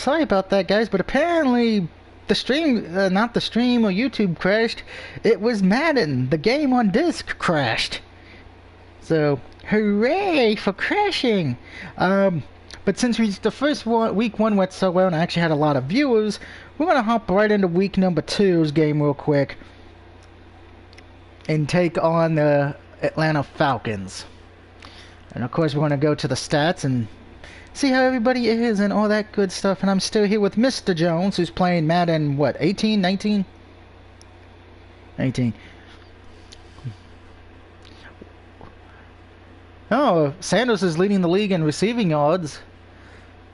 sorry about that, guys, but apparently the stream, not the stream or YouTube crashed. It was Madden. The game on disc crashed. So, hooray for crashing! But since the first week one went so well and I actually had a lot of viewers, we're going to hop right into week number 2's game real quick and take on the Atlanta Falcons. And of course we're going to go to the stats and see how everybody is and all that good stuff. And I'm still here with Mr. Jones, who's playing Madden, what, 18, 19? 19. Oh, Sanders is leading the league in receiving yards.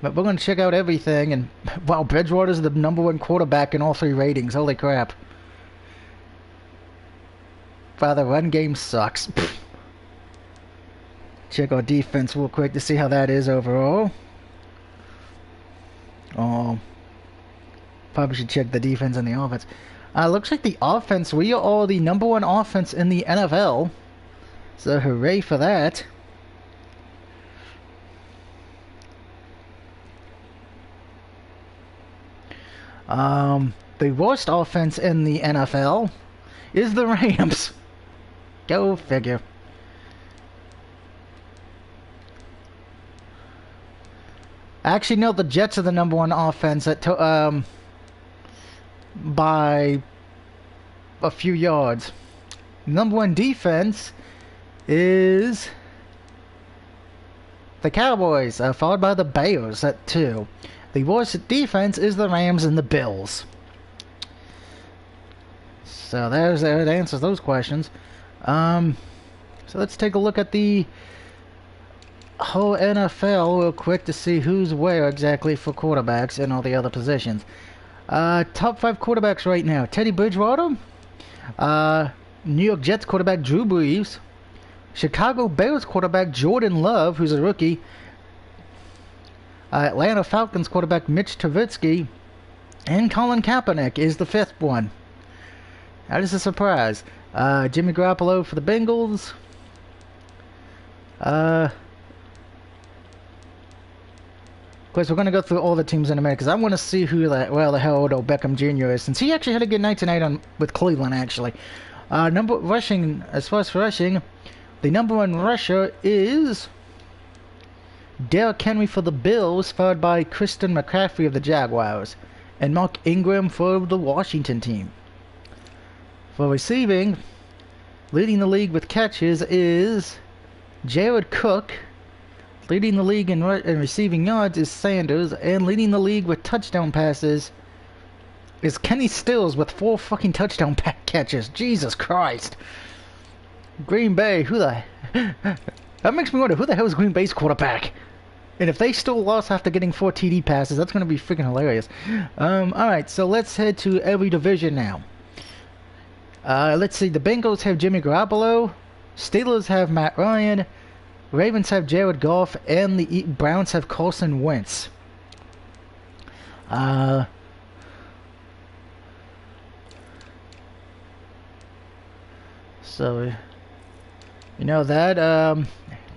But we're going to check out everything. And wow, Bridgewater's the #1 quarterback in all 3 ratings. Holy crap. Wow, the run game sucks. Check our defense real quick to see how that is overall. Oh, probably should check the defense and the offense. Looks like the offense, we are the #1 offense in the NFL. So hooray for that. The worst offense in the NFL is the Rams. Go figure. Actually, no, the Jets are the #1 offense by a few yards. #1 defense is the Cowboys, followed by the Bears at 2. The worst defense is the Rams and the Bills. So that answers those questions. So let's take a look at the whole NFL real quick to see who's where exactly for quarterbacks and all the other positions. Top 5 quarterbacks right now: Teddy Bridgewater, New York Jets quarterback Drew Brees, Chicago Bears quarterback Jordan Love, who's a rookie, Atlanta Falcons quarterback Mitch Trubisky, and Colin Kaepernick is the 5th one. That is a surprise. Jimmy Garoppolo for the Bengals. Of course, we're going to go through all the teams in a minute because I want to see who the hell Odell Beckham Jr. is, since he actually had a good night tonight with Cleveland, actually. As far as rushing, the #1 rusher is Derrick Henry for the Bills, followed by Christian McCaffrey of the Jaguars, and Mark Ingram for the Washington team. For receiving, leading the league with catches is Jared Cook. Leading the league in receiving yards is Sanders, and leading the league with touchdown passes is Kenny Stills with 4 fucking touchdown catches. Jesus Christ. Green Bay, that makes me wonder, who the hell is Green Bay's quarterback? And if they still lost after getting 4 TD passes, that's going to be freaking hilarious. Alright, so let's head to every division now. Let's see, the Bengals have Jimmy Garoppolo, Steelers have Matt Ryan, Ravens have Jared Goff, and the Browns have Carson Wentz. So, you know that,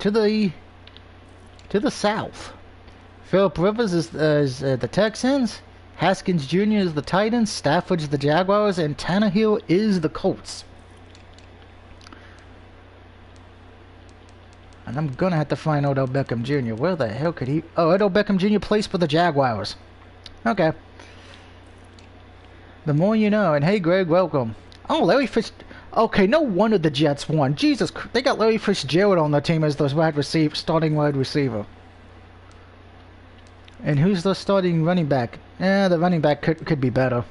to the south, Phillip Rivers is the Texans, Haskins Jr. is the Titans, Stafford's the Jaguars, and Tannehill is the Colts. And I'm gonna have to find Odell Beckham Jr. Where the hell could he... Oh, Odell Beckham Jr. plays for the Jaguars. Okay. The more you know. And hey, Greg, welcome. Oh, Larry Fitz... Okay, no wonder the Jets won. Jesus, they got Larry Fitzgerald on their team as the starting wide receiver. And who's the starting running back? The running back could be better.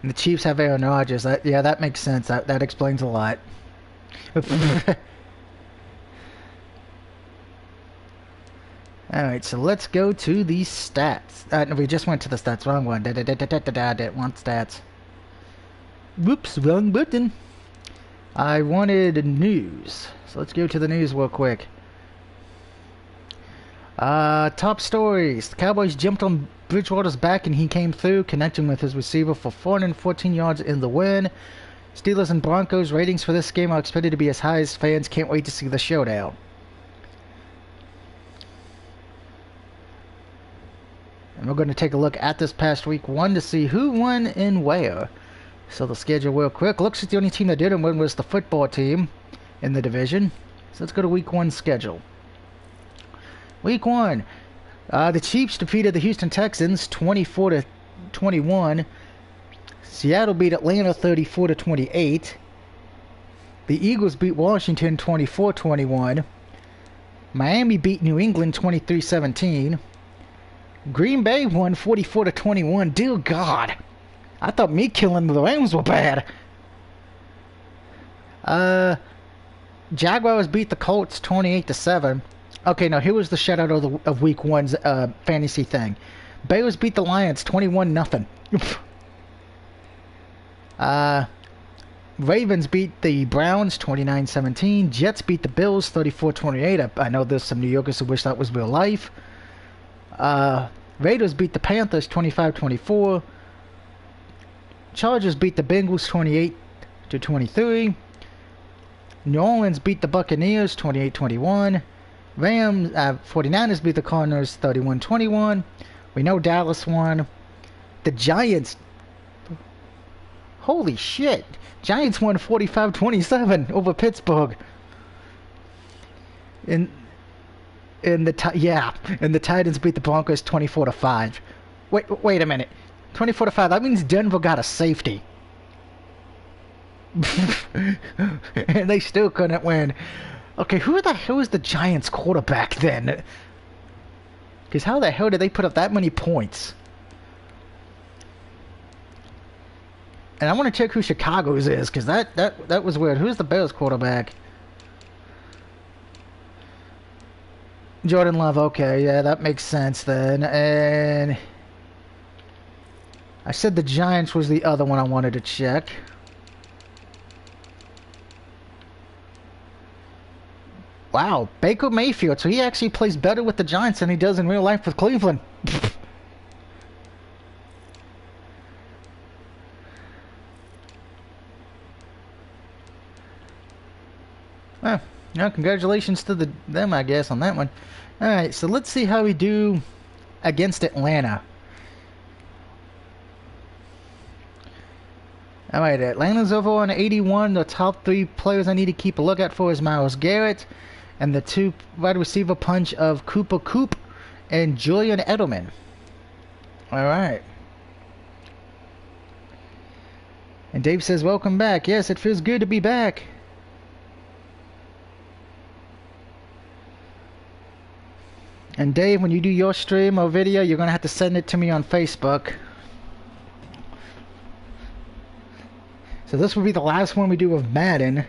And the Chiefs have Aaron Rodgers. Yeah, that makes sense. That explains a lot. Alright, so let's go to the stats. No, we just went to the stats. Wrong one. Didn't want stats. Whoops, wrong button. I wanted news. So let's go to the news real quick. Top stories. The Cowboys jumped on Bridgewater's back and he came through, connecting with his receiver for 414 yards in the win. Steelers and Broncos ratings for this game are expected to be as high as fans can't wait to see the showdown. And we're going to take a look at this past week 1 to see who won and where. So the schedule real quick. Looks like the only team that didn't win was the football team in the division. So let's go to week 1 schedule. Week 1. The Chiefs defeated the Houston Texans 24-21. Seattle beat Atlanta 34-28. The Eagles beat Washington 24-21. Miami beat New England 23-17. Green Bay won 44-21. Dear God, I thought me killing the Rams were bad. Jaguars beat the Colts 28-7. Okay, now here was the shutout of week 1's fantasy thing. Bears beat the Lions 21-0. Ravens beat the Browns 29-17. Jets beat the Bills 34-28. I know there's some New Yorkers who wish that was real life. Raiders beat the Panthers 25-24. Chargers beat the Bengals 28-23. New Orleans beat the Buccaneers 28-21. 49ers beat the Cardinals 31-21. We know Dallas won. The Giants, holy shit, Giants won 45-27 over Pittsburgh. And the Titans beat the Broncos 24-5. Wait a minute. 24-5. That means Denver got a safety. And they still couldn't win. Okay, who the hell is the Giants quarterback then? Because how the hell did they put up that many points? And I want to check who Chicago's is, because that was weird. Who's the Bears quarterback? Jordan Love, okay, yeah, that makes sense then. And I said the Giants was the other one I wanted to check. Wow, Baker Mayfield, so he actually plays better with the Giants than he does in real life with Cleveland. Well, yeah, congratulations to them, I guess, on that one. Alright, so let's see how we do against Atlanta. Alright, Atlanta's over on 81. The top 3 players I need to keep a lookout for is Myles Garrett and the 2 wide receiver punch of Cooper Kupp and Julian Edelman. Alright. And Dave says, welcome back. Yes, it feels good to be back. And Dave, when you do your stream or video, you're going to have to send it to me on Facebook. So this will be the last one we do of Madden.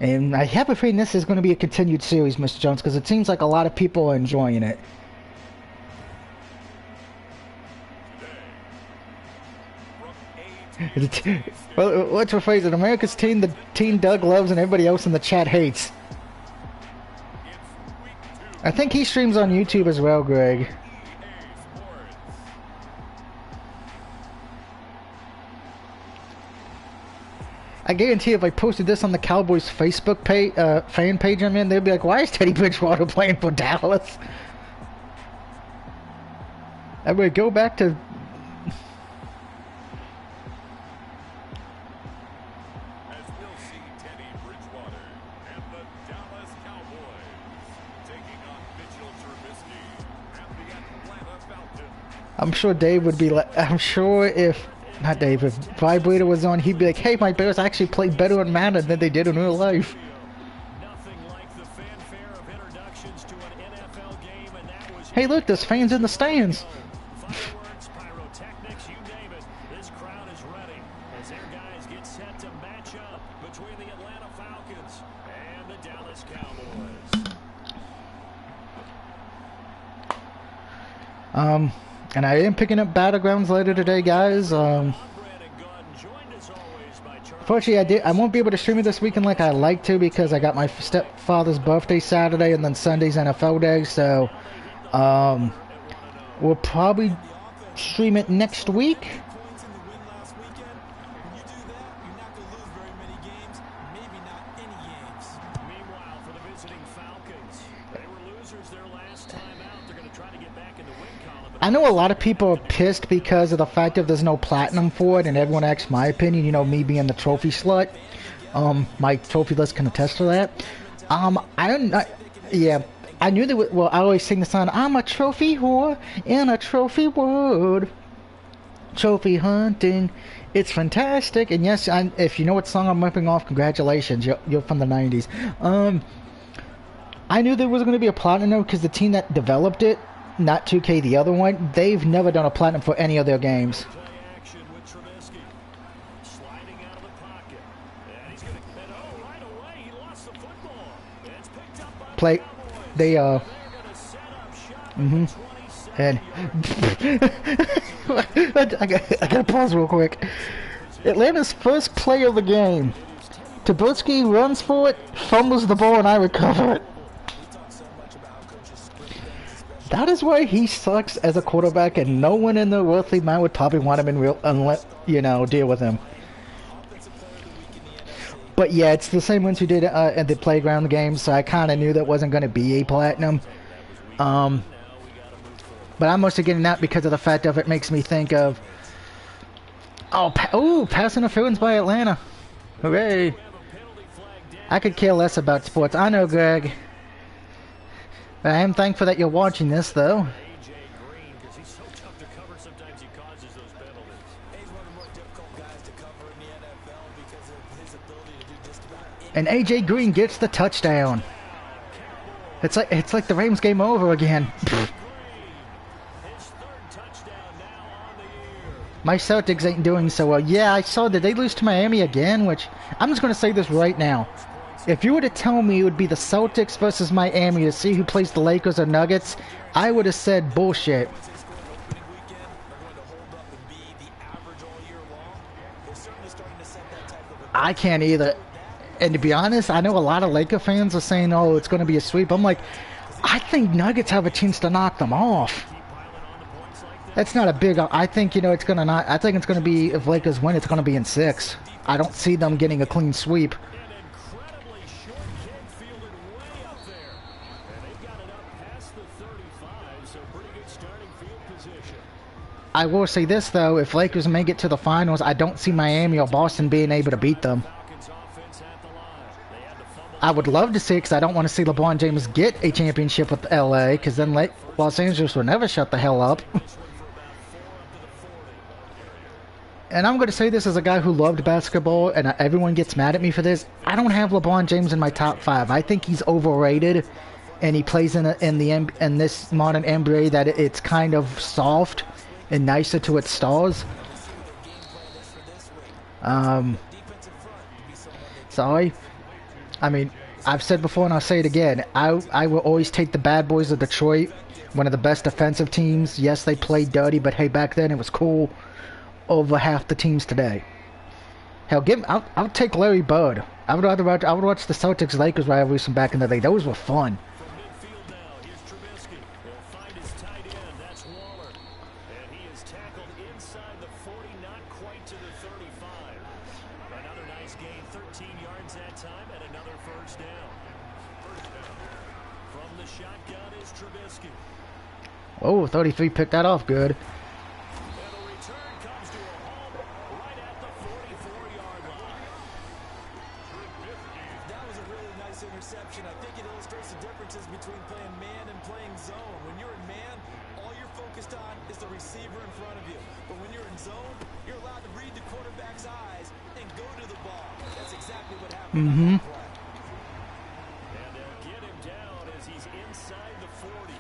And I have a feeling this is going to be a continued series, Mr. Jones, because it seems like a lot of people are enjoying it. Well, let's rephrase it. America's team, the team Doug loves and everybody else in the chat hates. I think he streams on YouTube as well, Greg. I guarantee if I posted this on the Cowboys Facebook page, fan page I'm in, they'd be like, why is Teddy Bridgewater playing for Dallas? I would go back to... As we'll see Teddy Bridgewater and the Dallas Cowboys taking on Mitchell Trubisky and the Atlanta Falcons. I'm sure Dave would be like... I'm sure if... Not Dave, if Vibrator was on, he'd be like, hey, my Bears actually played better on Madden than they did in real life. Hey, look, there's fans in the stands. Fireworks, pyrotechnics, you name it. This crowd is ready as their guys get set to match up between the Atlanta Falcons and the Dallas Cowboys. And I am picking up Battlegrounds later today, guys. Unfortunately, I won't be able to stream it this weekend like I like to because I got my stepfather's birthday Saturday and then Sunday's NFL day. So, we'll probably stream it next week. I know a lot of people are pissed because of the fact that there's no platinum for it, and everyone asks my opinion, you know, me being the trophy slut. My trophy list can attest to that. I don't know. Yeah, I knew that. Well, I always sing the song, I'm a trophy whore in a trophy world. Trophy hunting, it's fantastic. And yes, if you know what song I'm ripping off, congratulations, you're from the 90s. I knew there was going to be a platinum because the team that developed it, not 2K, the other one, they've never done a platinum for any of their games. Play, they and I gotta pause real quick. Atlanta's first play of the game. Trubisky runs for it, fumbles the ball, and I recover it. That is why he sucks as a quarterback, and no one in the worldly mind would probably want him in real, unless, you know, deal with him. But yeah, it's the same ones who did at the playground games, so I kind of knew that wasn't going to be a platinum. But I'm mostly getting that because of the fact of it makes me think of, pass interference by Atlanta. Hooray! I could care less about sports. I know, Greg. I am thankful that you're watching this, though. And AJ Green gets the touchdown. It's like the Rams game over again. My Celtics ain't doing so well. Yeah, I saw that they lose to Miami again, which I'm just going to say this right now. If you were to tell me it would be the Celtics versus Miami to see who plays the Lakers or Nuggets, I would have said bullshit. I can't either. And to be honest, I know a lot of Laker fans are saying, oh, it's going to be a sweep. I'm like, I think Nuggets have a chance to knock them off. That's not a big... I think, you know, it's going to not... I think it's going to be, if Lakers win, it's going to be in 6. I don't see them getting a clean sweep. I will say this, though. If Lakers make it to the finals, I don't see Miami or Boston being able to beat them. I would love to see it because I don't want to see LeBron James get a championship with LA, because then Los Angeles will never shut the hell up. And I'm going to say this as a guy who loved basketball, and everyone gets mad at me for this. I don't have LeBron James in my top 5. I think he's overrated, and he plays in this modern NBA that it's kind of soft and nicer to its stars. Sorry. I mean, I've said before and I'll say it again. I will always take the bad boys of Detroit, one of the best defensive teams. Yes, they played dirty, but hey, back then it was cool, over half the teams today. Hell, I'll take Larry Bird. I would watch the Celtics Lakers rivalry from back in the day. Those were fun. Oh, 33 picked that off good. That was a really nice interception. I think it illustrates the differences between playing man and playing zone. When you're in man, all you're focused on is the receiver in front of you. But when you're in zone, you're allowed to read the quarterback's eyes and go to the ball. That's exactly what happened. And they'll get him down as he's inside the 40.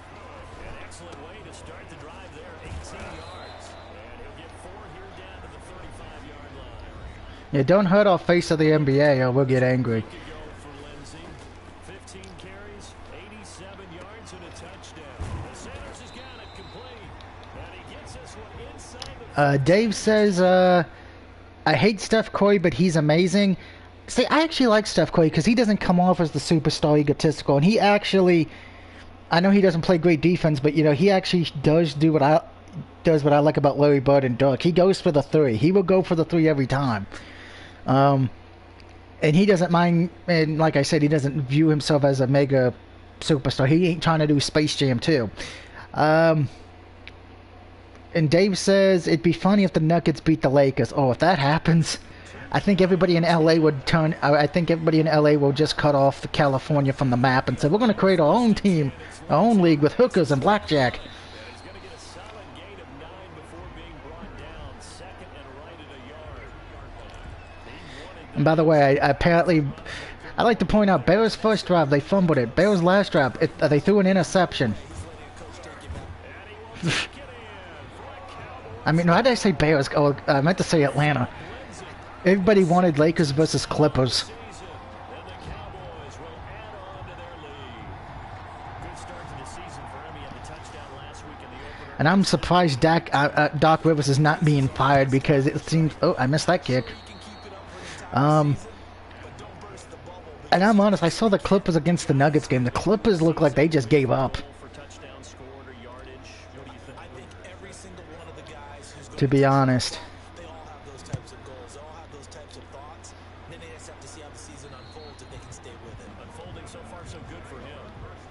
An excellent way to start the drive there, 18 yards. And he'll get 4 here down to the 35-yard line. Yeah, don't hurt our face of the NBA or we'll get angry. 15 carries, 87 yards and a touchdown. The Sanders has got it complete. And he gets this one inside the... Dave says, I hate Steph Curry, but he's amazing. See, I actually like Steph Curry because he doesn't come off as the superstar egotistical, and he actually, I know he doesn't play great defense, but you know he actually does what I like about Larry Bird and Dirk. He goes for the 3. He will go for the 3 every time, and he doesn't mind. And like I said, he doesn't view himself as a mega superstar. He ain't trying to do Space Jam 2. And Dave says it'd be funny if the Nuggets beat the Lakers. Oh, if that happens, I think everybody in LA would turn. I think everybody in LA will just cut off California from the map and say we're going to create our own team, our own league with hookers and blackjack. He's going to get a solid gain of 9 before being brought down. Second and right at a yard. And by the way, I'd like to point out Bears' first drive they fumbled it. Bears' last drive they threw an interception. I mean, why did I say Bears? Oh, I meant to say Atlanta. Everybody wanted Lakers versus Clippers. And the Cowboys will add on to their lead. Good start to the season for him. He had the touchdown last week in the opener. And I'm surprised Doc Rivers is not being fired because it seems... Oh, I missed that kick. And I'm honest, I saw the Clippers against the Nuggets game. The Clippers look like they just gave up. For touchdown scored or yardage. What do you think? I think every single one of the guys who's To be honest. they all have those types of goals. They all have those types of thoughts. Then they just have to see how the season unfolds if they can stay with it. Unfolding so far so good for him.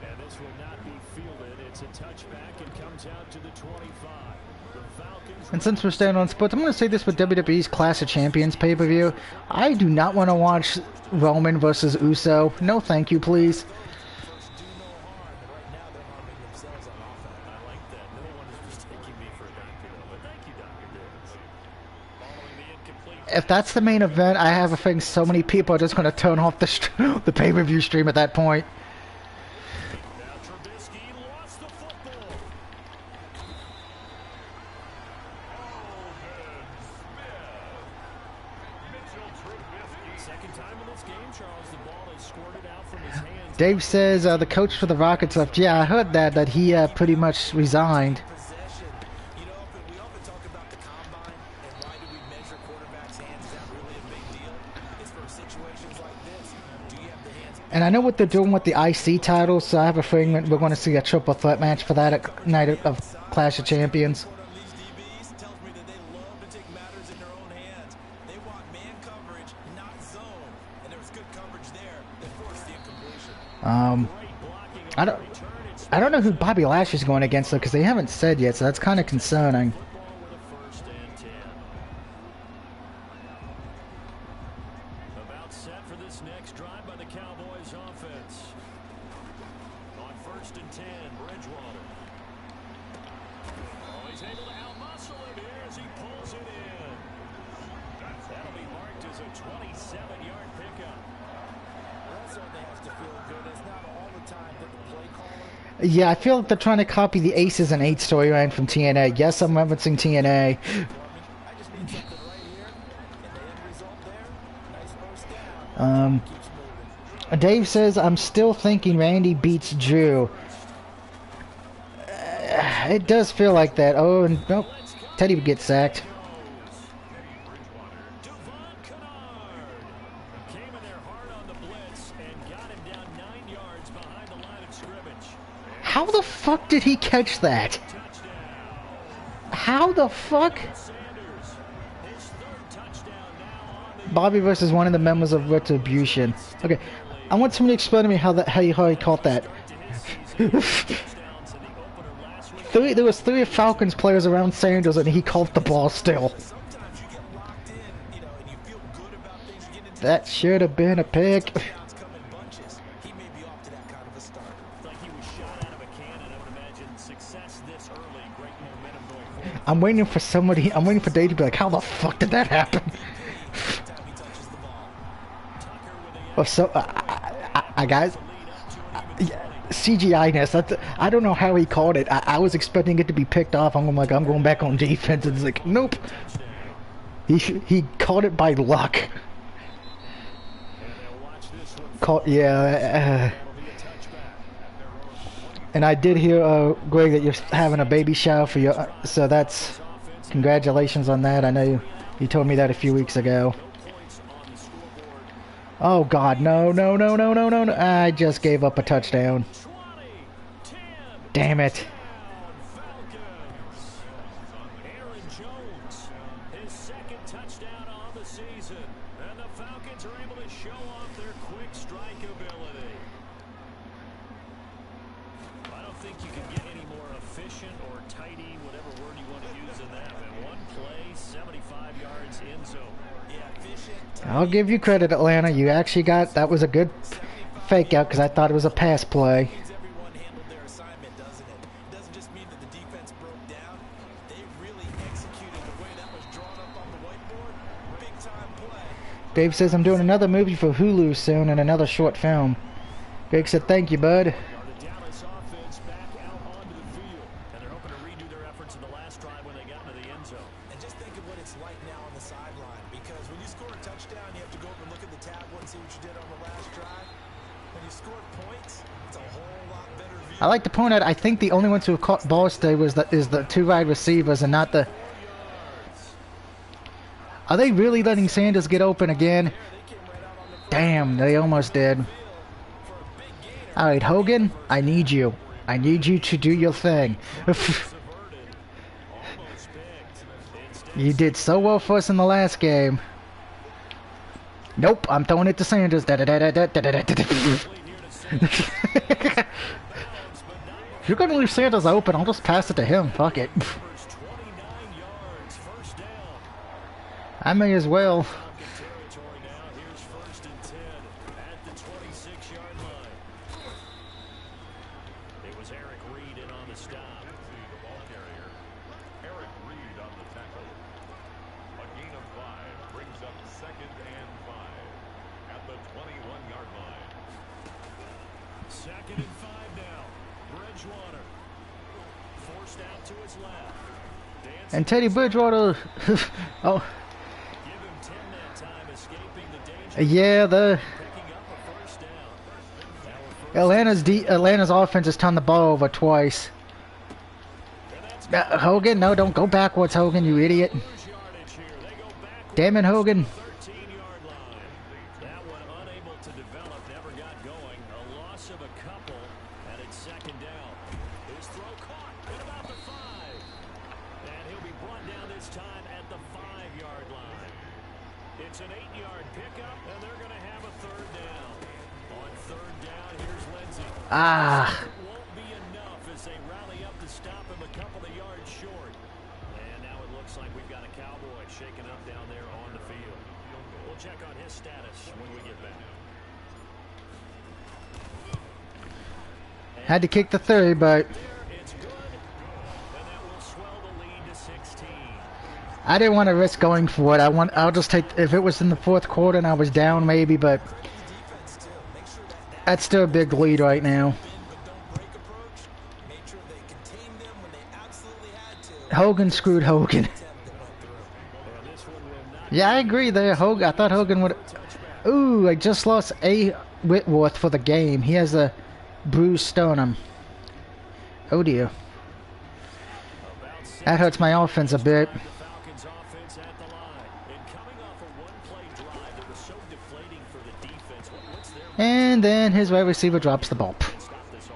And this will not be fielded. It's a touchback and comes out to the 25. The Falcons. And since we're staying on sports, I'm going to say this with WWE's Clash of Champions pay-per-view. I do not want to watch Roman versus Uso. No thank you, please. Do no harm, and right now they're harming themselves on offense. I like that. No one is mistaking me for a doctor, though. But thank you, Dr. Davis. Following the incomplete. If that's the main event, I have a feeling so many people are just going to turn off the pay-per-view stream at that point. Now Trubisky lost the football. Second time in this game, Charles. The ball is squirted out from his hands. Dave says the coach for the Rockets left. Yeah, I heard that he pretty much resigned. Possession. You know, we often talk about the combine and why do we measure quarterbacks' hands? Is that really a big deal? It's for situations like this. Do you have the hands? And I know what they're doing with the IC titles, so I have a feeling that we're going to see a triple threat match for that at night of Clash of Champions. On these DBs tells me that they love to take matters in their own hands. They want man coverage, not zone. And there was good coverage there that forced the incompletion. I don't know who Bobby Lashley's going against though, because they haven't said yet, so that's kind of concerning. Football with a first and 10. About set for this next drive by the Cowboys offense. On first and 10, Bridgewater. Oh, he's able to outmuscle him here as he pulls it in. That'll be marked as a 27-yard pickup. That certainly has to feel good. It's not all the time that the play caller. Yeah, I feel like they're trying to copy the Aces and 8 storyline from TNA. Yes, I'm referencing TNA. I just need something right here. And the end result there, nice first down. Keeps moving. Dave says, I'm still thinking Randy beats Drew. It does feel like that. Oh, and nope. Teddy would get sacked. Devon Kennard came in there hard on the blitz and got him down 9 yards behind the line of scrimmage. How the fuck did he catch that? Touchdown. How the fuck? Sanders, his third touchdown now on the Bobby versus one of the members of Retribution. Okay, I want somebody to explain to me how he caught that. to his season. Touchdowns in the opener last week. There was 3 Falcons players around Sanders, and he caught the ball still. Sometimes you get locked in, you know, and you feel good about things. You get into That should have been a pick. touchdowns come in bunches. He may be off to that kind of a start. Like he was shot out of a cannon. I would imagine success this early, great momentum going forward. I'm waiting for Dave to be like, how the fuck did that happen? Time he touches the ball. Tucker with the Well, so, guys, CGI-ness. I don't know how he caught it. I was expecting it to be picked off. I'm going back on defense, and it's like, nope. He caught it by luck. and they'll watch this one. Caught, yeah. That'll be a touchback. And I did hear, Greg, that you're having a baby shower for your. So that's congratulations on that. I know you told me that a few weeks ago. Points on the scoreboard. Oh God, no! I just gave up a touchdown. 20, 10, Damn it! Falcons. Aaron Jones, his second touchdown on the season. And the Falcons are able to show off their quick strike ability. Final think you can get any more efficient or tidy, whatever word you want to use in that. And one play, 75 yards in zone. Yeah, efficient. I'll give you credit, Atlanta. You actually got, that was a good fake out because I thought it was a pass play. Means everyone handled their assignment, doesn't it? It doesn't just mean that the defense broke down. They really executed the way that was drawn up on the whiteboard. Big time play. Dave says I'm doing another movie for Hulu soon and another short film. Greg said thank you, bud. The Dallas offense back out onto the field. And they're hoping to redo their efforts in the last drive when they got into the end zone. And just think of what it's like now on the sideline. Because when you score a touchdown, you have to go over and look at the tablet and see what you did on the last drive. When you score points, it's a whole lot better view. I like to point out, I think the only ones who have caught balls today is the two wide receivers and not the... Are they really letting Sanders get open again? Damn, they almost did. Alright, Hogan, I need you. I need you to do your thing. You did so well for us in the last game. Nope, I'm throwing it to Sanders. If you're going to leave Sanders open, I'll just pass it to him. Fuck it. I may as well. Territory now. Here's 1st and 10 at the 26-yard line. It was Eric Reed in on the stop. The ball carrier, Eric Reed on the tackle. A gain of 5 brings up 2nd and 5 at the 21-yard line. 2nd and 5 now. Bridgewater forced out to his left. Dancing And Teddy Bridgewater... oh, give him 10 that time, escaping the danger. yeah, the... Picking up a first down. Atlanta's offense has turned the ball over twice. Hogan, no, don't go backwards, Hogan, you idiot. Yardage here. They go back Damn it, Hogan. 13-yard line. That one unable to develop, never got going. A loss of a couple, and it's 2nd down. His throw caught at about the 5. And he'll be brought down this time at the 5-yard line. It's an 8-yard pickup, and they're going to have a 3rd down. On 3rd down, here's Lindsey. Ah. It won't be enough as they rally up to stop him a couple of yards short. And now it looks like we've got a Cowboy shaking up down there on the field. We'll check on his status when we get back. Had to kick the third, but It's good, and that will swell the lead to 16. I didn't want to risk going for it. I'll just take, if it was in the 4th quarter and I was down maybe, but Defense too. Make sure that that's still a big lead right now. but don't break approach. Make sure they contain them when they absolutely had to. Hogan screwed Hogan. Attempt that went through. And this one will not Yeah, I agree there. Hogan, I thought Hogan would... Ooh, I just lost A. Whitworth for the game. He has a bruised sternum. Oh dear. That hurts my offense a bit. the Falcons offense at the line. And coming off a one-play drive that was so deflating for the defense, what's their And then his wide receiver drops the ball. stop this offense?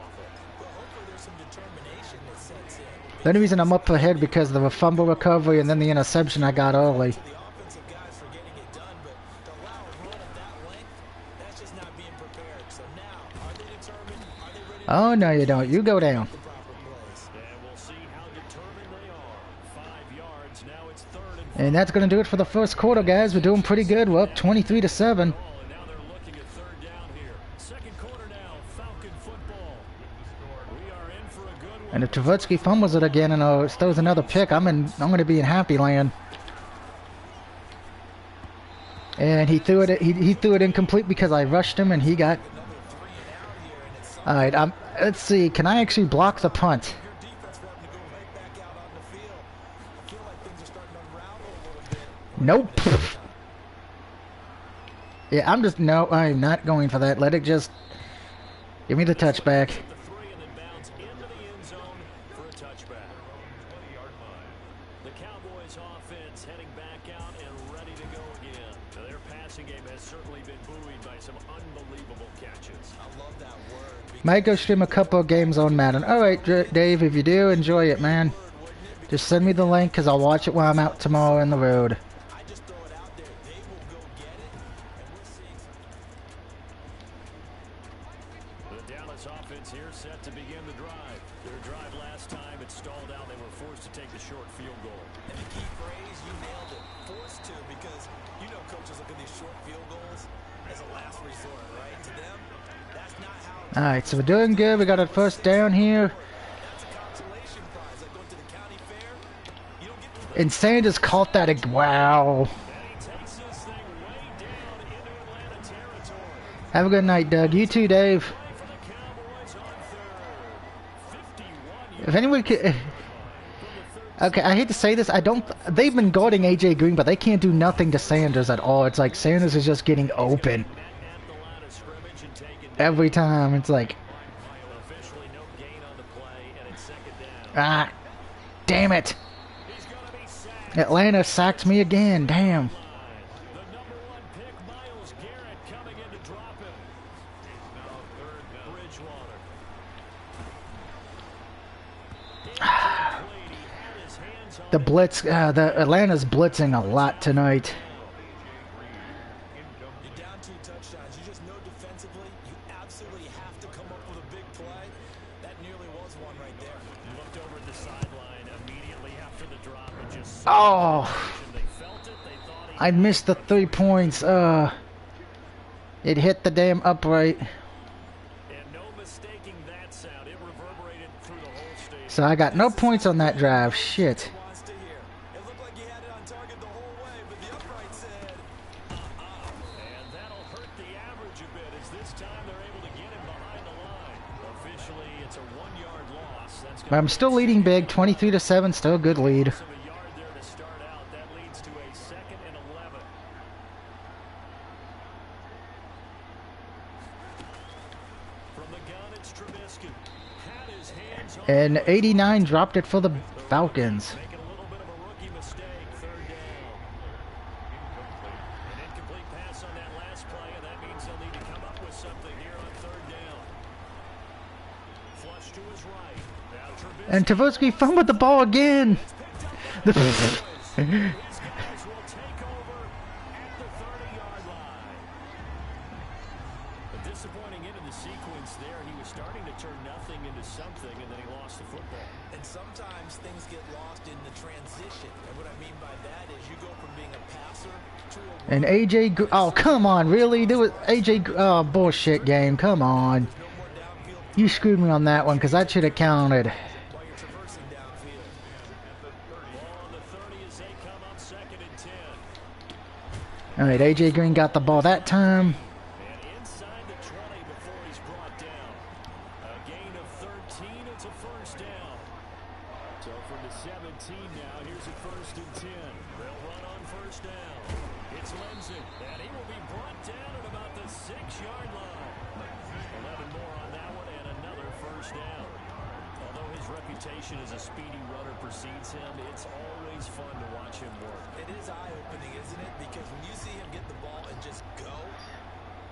Well, hopefully there's some determination that sets in. The only reason I'm up ahead because of the fumble recovery and then the interception I got early. The offensive guys for getting it done, but to allow a run of that length, that's just not being prepared. So now, are they determined? Are they ready to Oh, no you don't. You go down. the proper plays? And we'll see how determined they are. 5 yards. Now it's 3rd and And that's going to do it for the first quarter, guys. We're doing pretty good. We're up 23-7. ball, and now they're looking at 3rd down here. 2nd quarter now, Falcon football. We are in for a good one. And if Trubisky fumbles it again and throws another pick, I'm going to be in happy land. And he threw it. He threw it incomplete because I rushed him, and he got. All right. Let's see. Can I actually block the punt? Your defense wanting to go right back out on the field. I feel like things are starting to unravel a little bit. Nope. Yeah, no, I'm not going for that. Let it just give me the touchback. The 3 and then bounce into the end zone for a touchback. 20-yard line. The Cowboys offense heading back out and ready to go again. Now, their passing game has certainly been buoyed by some unbelievable catches. I love that word. Might go stream a couple of games on Madden. All right, Dave, if you do, enjoy it, man. Just send me the link because I'll watch it while I'm out tomorrow on the road. I just throw it out there. They will go get it, and we're seeing some. The Dallas offense here set to begin the drive. Their drive last time, it stalled out. They were forced to take the short field goal. And the key phrase, you nailed it. Forced to, because you know coaches look at these short field goals as a last resort, right? To them, that's not how. Alright, so we're doing good. We got a first down here. That's a consolation prize, like going to the county fair. You don't get to And Sanders caught that. Wow. And he takes this thing way down into Atlanta territory. Have a good night, Doug. You too, Dave. Play for the Cowboys on third. 51 If anyone could... Okay, I hate to say this. They've been guarding AJ Green, but they can't do nothing to Sanders at all. It's like Sanders is just getting open. at the line of scrimmage and taken Every time. It's like, officially no gain on the play, and it's second down. ah, damn it. He's going to be sacked. Atlanta sacked me again. Damn. The number one pick, Myles Garrett, coming in to drop him. Now third down. Bridgewater. Incomplete. He had his hands on The it. blitz, the Atlanta's blitzing a lot tonight. You're down 2 touchdowns. You just know defensively, you absolutely have to come up with a big play. That nearly was one right there. He looked over at the sideline immediately after the drop and just Oh, they felt it. They thought he I missed the 3 points. It hit the damn upright. and no mistaking that sound. It reverberated through the whole stadium. So I got no points on that drive. Shit. Wants to hear. It looked like he had it on target the whole way, but the upright said, And that'll hurt the average a bit as this time they're able to get him behind the line. Officially, it's a 1-yard loss. That's But I'm still leading big, 23-7. Still a good lead. of a yard there to start out. That leads to a 2nd and 11. From the gun, it's Trubisky. Had his hands on And 89 dropped it for the Falcons. making a little bit of a rookie mistake. Third down. An incomplete pass on that last play, and that means they'll need to come up with something here on third down. Flush to his right. Now Trubisky. And Tavosky fumbled the ball again. His guys will take over at the 30-yard line. A disappointing end of the sequence there. He was starting to turn nothing into something, and then he lost the football. and sometimes things get lost in the transition. And what I mean by that is you go from being a passer to a And AJ, oh come on, really? There was AJ, oh bullshit game. Come on, no more downfield you screwed me on that one because that should have counted. while you're traversing downfield. Ball on the 30 as they come up 2nd and 10. All right, AJ Green got the ball that time. And inside the 20 before he's brought down. A gain of 13. It's a first down. So from the 17 now, here's a 1st and 10. They'll run on first down. It's Lindsey, and he will be brought down at about the 6-yard line. 11 more on that one, and another first down. Although his reputation as a speedy runner precedes him, it's always fun to watch him work. It is eye-opening, isn't it? Because when you see him get the ball and just go,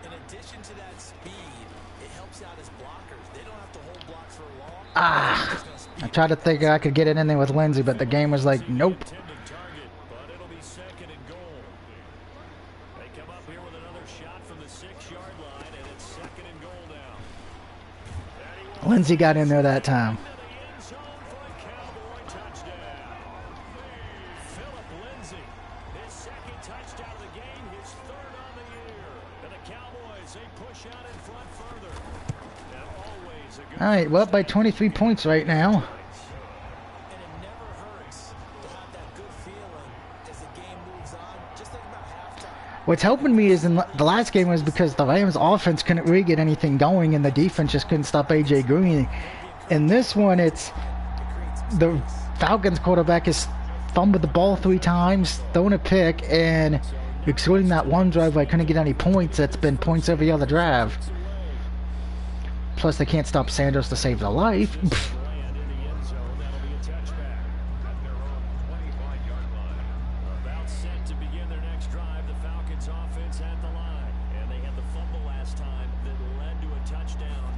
in addition to that speed, it helps out his blockers. They don't have to hold blocks for long. Ah, I tried to think I could get it in there with Lindsey, but the game was like, nope. Intended target, but it'll be 2nd and goal. They come up here with another shot from the 6-yard line, and it's 2nd and goal now. And he will Lindsey got in there that time. into the end zone for a Cowboy touchdown. Philip Lindsey, his 2nd touchdown of the game, his 3rd on the year. And the Cowboys, they push out in front further. And always a good All right, we're up by 23 points right now. And it never hurts to have that good feeling as the game moves on. Just think about halftime. What's helping me is in the last game was because the Rams offense couldn't really get anything going and the defense just couldn't stop AJ Green. In this one, it's the Falcons quarterback has fumbled the ball 3 times, thrown a pick, and excluding that one drive where I couldn't get any points, that's been points every other drive. Plus, they can't stop Sanders to save their life. land in the end zone. That'll be a touchback. At their own 25-yard line. About set to begin their next drive. The Falcons offense at the line. And they had the fumble last time that led to a touchdown.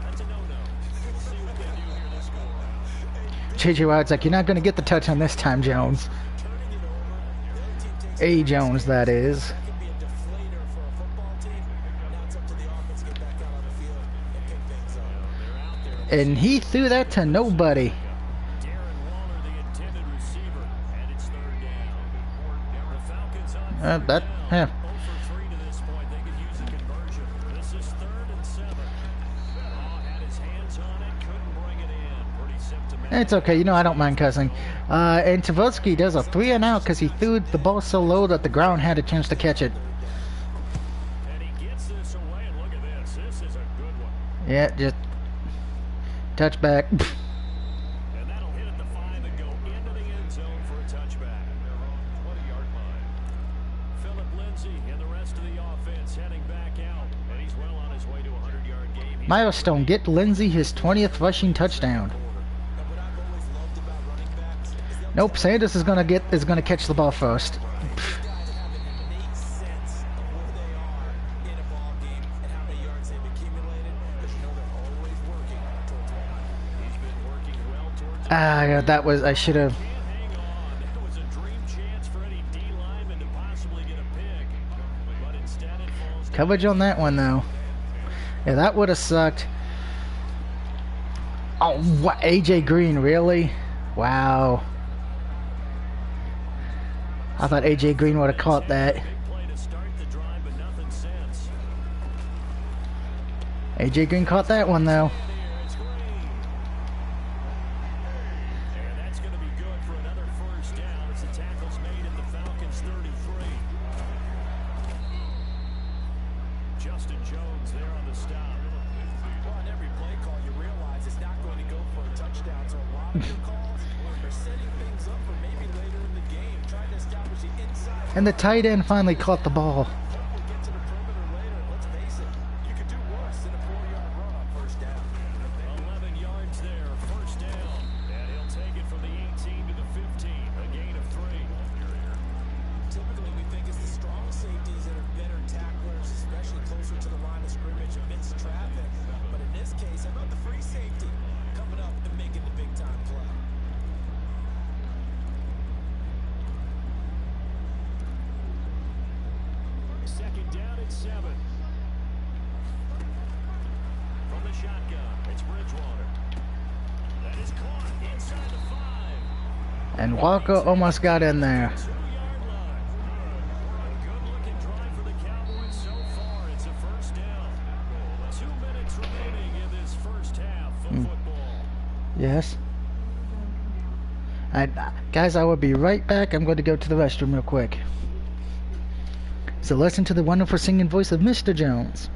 That's a no-no. We'll see what they do here this go around. J.J. Watt's like, you're not going to get the touchdown this time, Jones. Turning it over, the other team takes A. Jones, that is. That can be a deflator for a football team. Now it's up to the offense to get back out on the field and pick And he threw that to nobody. Darren Waller, the intended receiver, and it's third down. The Falcons on third That, down. yeah. 0 for 3 to this point. They could use a conversion. This is 3rd and 7. Oh, had his hands on it, couldn't bring it in. Pretty symptomatic. It's okay, you know I don't mind cussing. And Tavosky does a 3 and out because he threw the ball so low that the ground had a chance to catch it. And he gets this away, and look at this. This is a good one. Yeah, just touchback. And that'll hit at the 5 and go into the end zone for a touchback. They're on the 20-yard line. Philip Lindsay and the rest of the offense heading back out. And he's well on his way to a 100-yard game. Milestone, get Lindsay his 20th rushing touchdown. Nope, Sanders is gonna catch the ball first. Ah, yeah, that was, I should have. Hang on. That was a dream chance for any D lineman to possibly get a pick. But instead it falls Coverage on that one, though. Yeah, that would have sucked. Oh, what? AJ Green, really? Wow. I thought AJ Green would have caught that. big play to start the drive, but nothing since. AJ Green caught that one, though. It's Green. And that's going to be good for another first down as the tackle's made at the Falcons 33. Justin Jones there on the stop. Well, on every play call, you realize it's not going to go for a touchdown. So a lot of your calls are setting things up for maybe later in the game, trying to establish the inside. And the tight end finally caught the ball. We'll get to the perimeter later. Let's face it, you could do worse than a 4-yard run on first down. 11 yards there, first down. And he'll take it from the 18 to the 15, a gain of 3. Typically, we think it's the strong safeties that are better tacklers, especially closer to the line of scrimmage amidst traffic. But in this case, how about the free safety coming up and making the big-time play? Second down at 7. From the shotgun, it's Bridgewater. That is caught inside the 5. And Walker almost got in there. 2-yard line. A good-looking drive for the Cowboys so far. It's a first down. 2 minutes remaining in this first half of football. Yes. Guys, I will be right back. I'm going to go to the restroom real quick. So listen to the wonderful singing voice of Mr. Jones.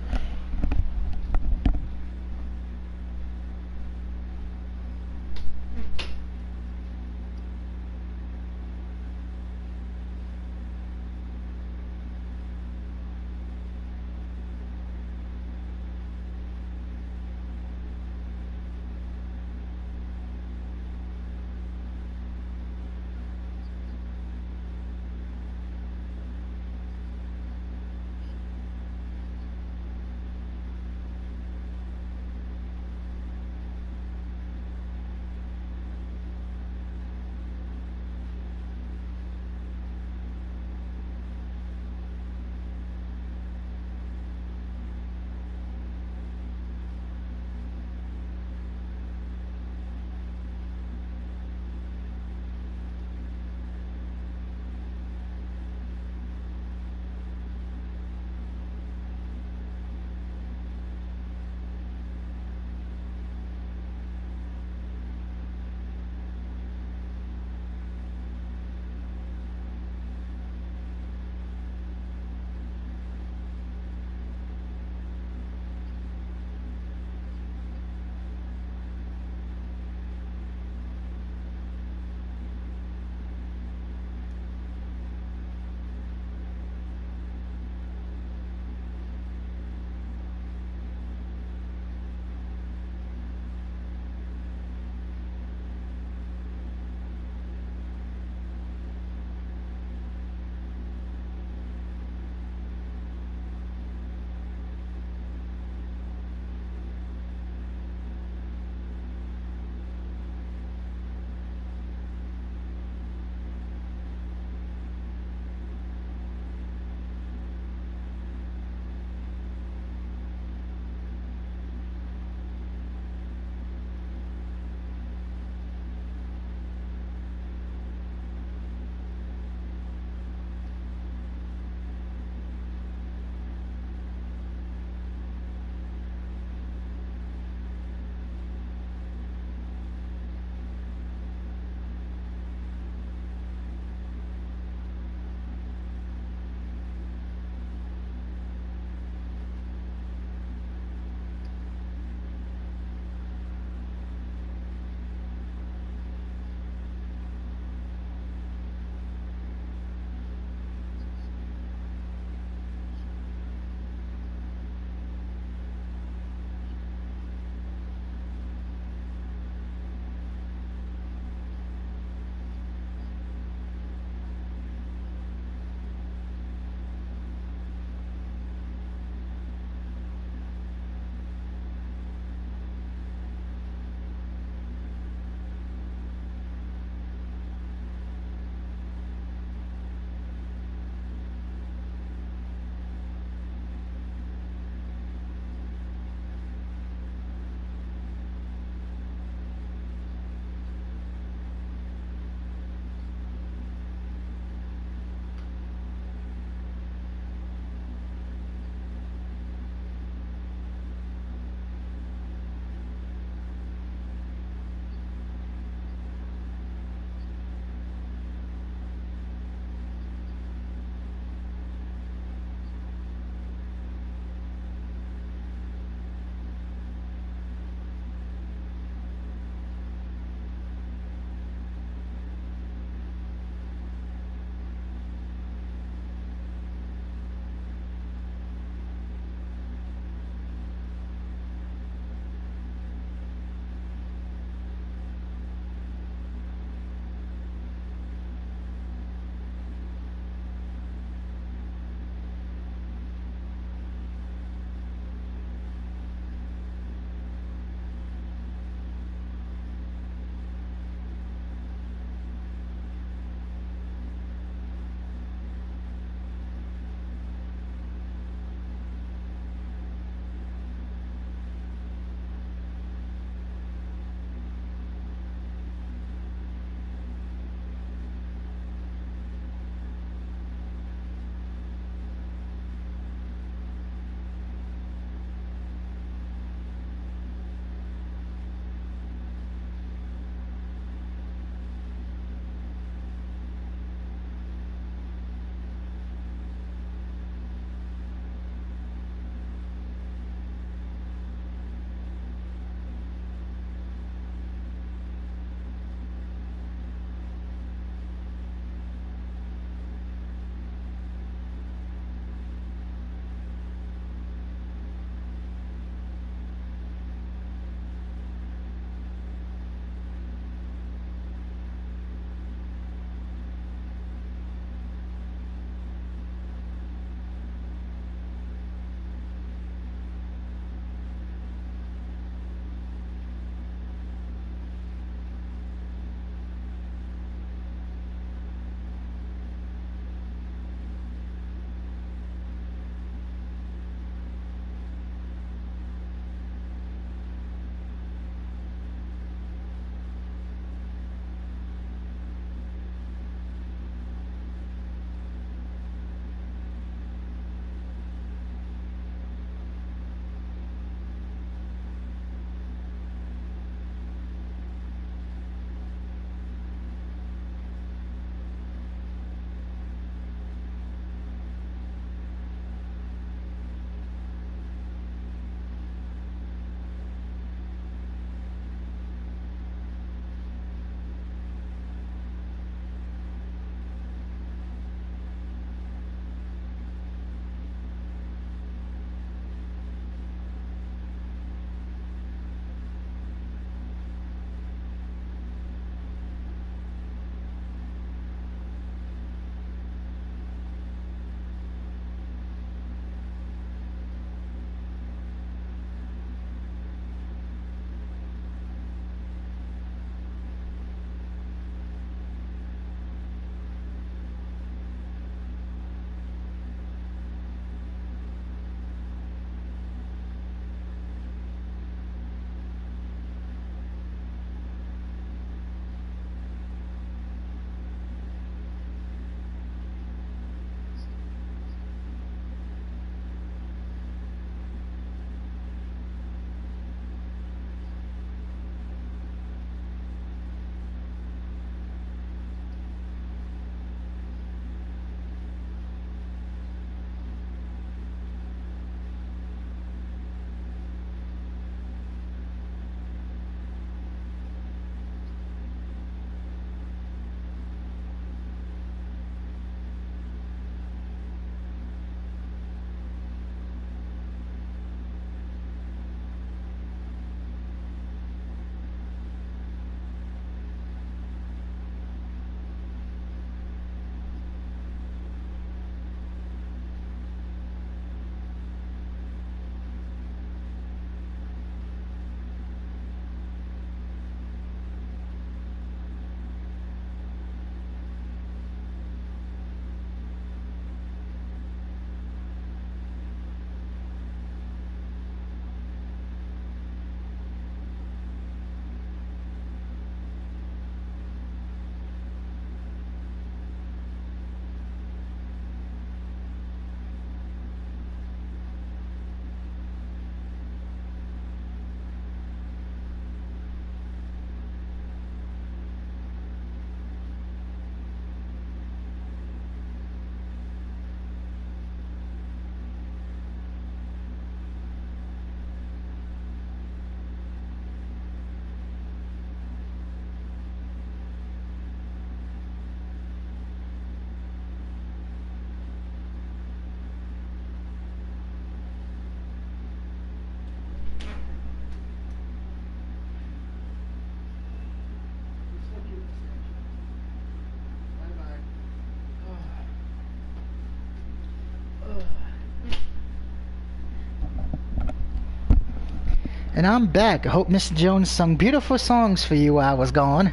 And I'm back. I hope Mr. Jones sung beautiful songs for you while I was gone.